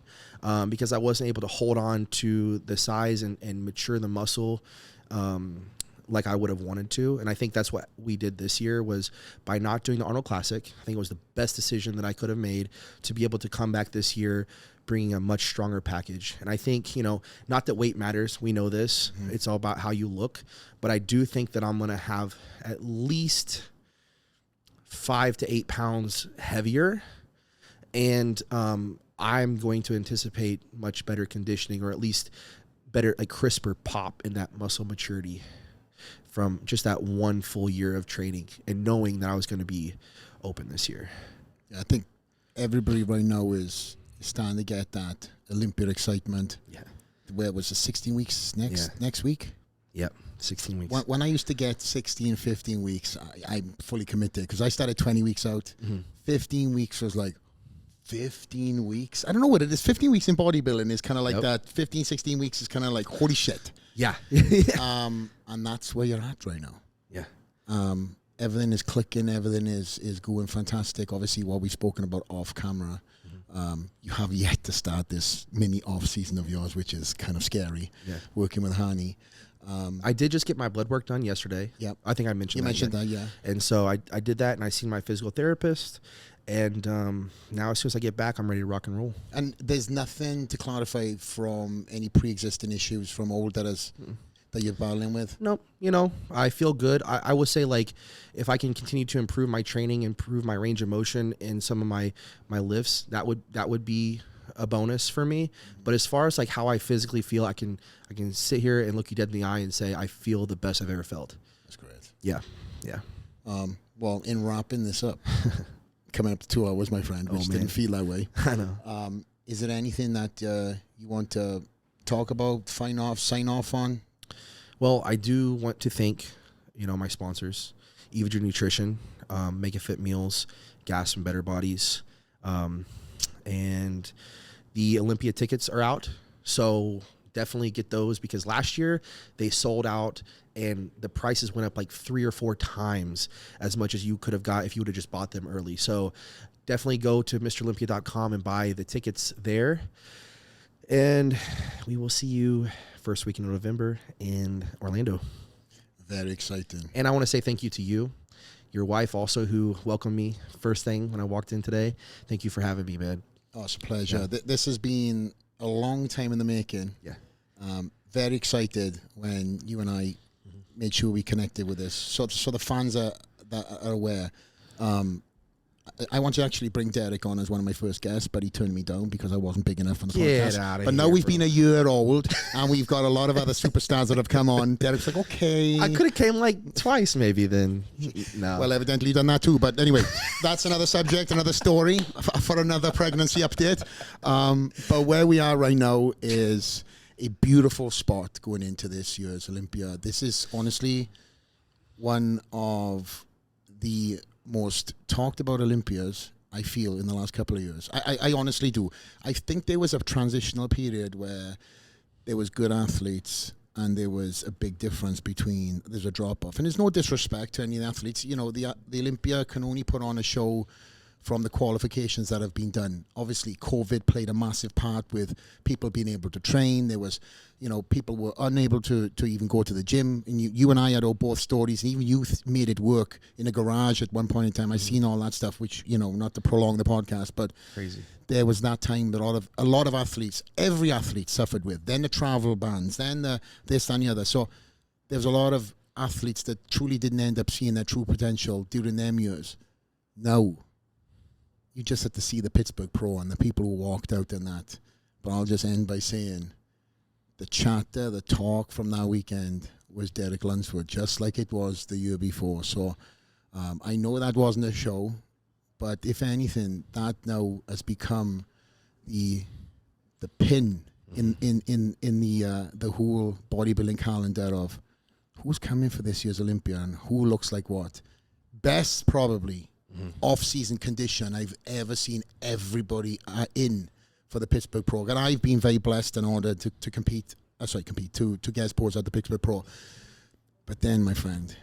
because I wasn't able to hold on to the size and mature the muscle like I would have wanted to. And I think that's what we did this year, was by not doing the Arnold Classic. I think it was the best decision that I could have made to be able to come back this year bringing a much stronger package. And I think, not that weight matters. We know this. Mm-hmm. It's all about how you look. But I do think that I'm going to have at least 5 to 8 pounds heavier. And I'm going to anticipate much better conditioning, or at least better, like crisper pop in that muscle maturity from just that one full year of training and knowing that I was going to be open this year. Yeah, I think everybody right now is starting to get that Olympia excitement. Yeah. Where it was 16 weeks next week? Yep, 16 weeks. When I used to get 16, 15 weeks, I'm fully committed because I started 20 weeks out. Mm-hmm. 15 weeks was like, 15 weeks? I don't know what it is. 15 weeks in bodybuilding is kind of like that. 15, 16 weeks is kind of like, holy shit. Yeah. And that's where you're at right now. Yeah. Everything is clicking. Everything is going fantastic. Obviously, what we've spoken about off camera. Mm-hmm. You have yet to start this mini off season of yours, which is kind of scary. Yeah. Working with Hani. I did just get my blood work done yesterday. Yep. I think I mentioned that. You mentioned that, yeah. And so I did that, and I seen my physical therapist. And now as soon as I get back, I'm ready to rock and roll. And there's nothing to clarify from any pre-existing issues from old that you're battling with? Nope. I feel good. I would say, like, if I can continue to improve my training, improve my range of motion in some of my lifts, that would be a bonus for me. Mm-hmm. But as far as like how I physically feel, I can sit here and look you dead in the eye and say I feel the best I've ever felt. That's great. Yeah. Yeah. Well, in wrapping this up, coming up to 2 hours, my friend, which didn't feel that way. I know. Is there anything that you want to talk about, sign off on? Well, I do want to thank, my sponsors, Evager Nutrition, Make It Fit Meals, Gas and Better Bodies, and the Olympia tickets are out. So definitely get those, because last year they sold out and the prices went up like 3 or 4 times as much as you could have got if you would have just bought them early. So definitely go to MrOlympia.com and buy the tickets there. And we will see you first week in November in Orlando. Very exciting. And I want to say thank you to you, your wife also, who welcomed me first thing when I walked in today. Thank you for having me, man. Oh, it's a pleasure. Yeah. This has been a long time in the making. Yeah. Very excited when you and I made sure we connected with this. So the fans that are aware. I want to actually bring Derek on as one of my first guests, but he turned me down because I wasn't big enough on the podcast. But now we've been a year old, and we've got a lot of other superstars that have come on. Derek's like, okay. I could have came like twice maybe then. No. Well, evidently you've done that too. But anyway, that's another subject, another story for another pregnancy update. But where we are right now is a beautiful spot going into this year's Olympia. This is honestly one of the most talked about Olympias, I feel, in the last couple of years. I honestly do. I think there was a transitional period where there was good athletes and there was a big difference between, there's a drop-off. And there's no disrespect to any of the athletes. The Olympia can only put on a show from the qualifications that have been done. Obviously, COVID played a massive part with people being able to train. There was, people were unable to even go to the gym. And you and I had both stories. And even you made it work in a garage at one point in time. I've seen all that stuff, which, not to prolong the podcast, but crazy. There was that time that a lot of athletes, every athlete suffered with. Then the travel bans, then the this and the other. So there's a lot of athletes that truly didn't end up seeing their true potential during them years. Now, you just had to see the Pittsburgh Pro and the people who walked out in that. But I'll just end by saying the chatter, the talk from that weekend was Derek Lunsford, just like it was the year before. So I know that wasn't a show, but if anything, that now has become the pin in the whole bodybuilding calendar of who's coming for this year's Olympia and who looks like what. Best probably off-season condition I've ever seen everybody in for the Pittsburgh Pro. And I've been very blessed in order to compete, to guest pose at the Pittsburgh Pro. But then, my friend,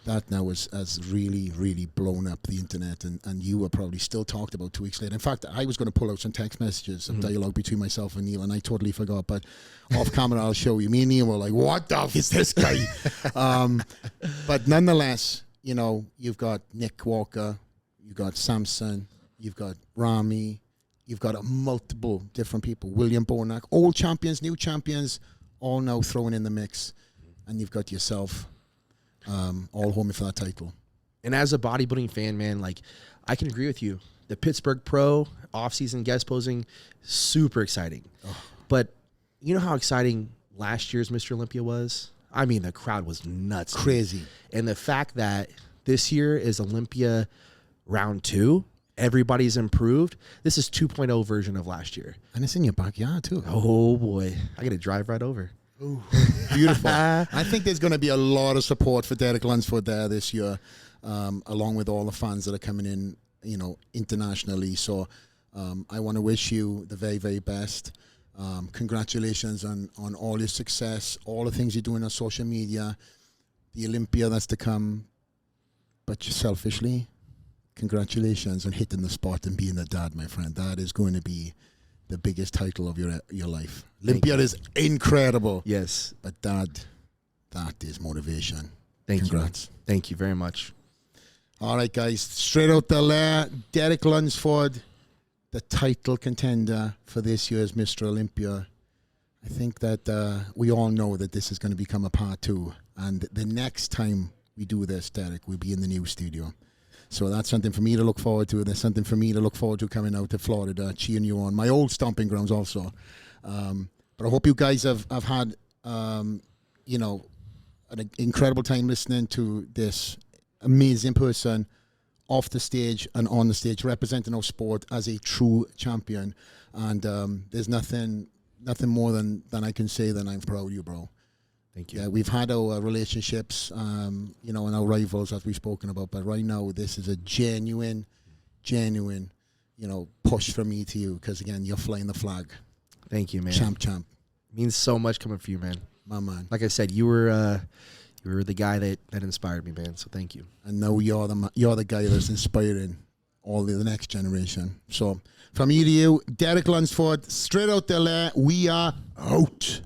that now has really, really blown up the internet, and you were probably still talked about 2 weeks later. In fact, I was going to pull out some text messages of dialogue between myself and Neil, and I totally forgot. But off camera, I'll show you. Me and Neil were like, "What the f is this guy?" But nonetheless, you know, you've got Nick Walker, you've got Samson, you've got Rami, you've got multiple different people. William Bonac, old champions, new champions, all now thrown in the mix, and you've got yourself. All homing for that title. And as a bodybuilding fan, man, like I can agree with you. The Pittsburgh Pro off-season guest posing, super exciting. Oh. But you know how exciting last year's Mr. Olympia was? I mean, the crowd was nuts. Crazy. And the fact that this year is Olympia round 2, everybody's improved. This is 2.0 version of last year. And it's in your backyard too. Oh boy. I got to drive right over. Ooh, beautiful. I think there's going to be a lot of support for Derek Lunsford there this year, along with all the fans that are coming in, you know, internationally. So I want to wish you the very, very best. Congratulations on all your success, all the things you're doing on social media, the Olympia that's to come. But selfishly, congratulations on hitting the spot and being a dad, my friend. That is going to be the biggest title of your life. Olympia is incredible. Yes. But Dad, that is motivation. Congrats. Thank you very much. All right, guys. Straight Out The Lair, Derek Lunsford, the title contender for this year's Mr. Olympia. I think that we all know that this is going to become a part 2. And the next time we do this, Derek, we'll be in the new studio. So that's something for me to look forward to. There's something for me to look forward to coming out to Florida, cheering you on. My old stomping grounds also. But I hope you guys have had, you know, an incredible time listening to this amazing person off the stage and on the stage, representing our sport as a true champion. And there's nothing more than I can say than I'm proud of you, bro. Thank you. Yeah, we've had our relationships, you know, and our rivals as we've spoken about. But right now, this is a genuine, you know, push from me to you. Because again, you're flying the flag. Thank you, man. Champ. Means so much coming from you, man. My man. Like I said, you were the guy that inspired me, man. So thank you. And now you're the guy that's inspiring all the next generation. So from me to you, Derek Lunsford, Straight Out The Lair. We are out.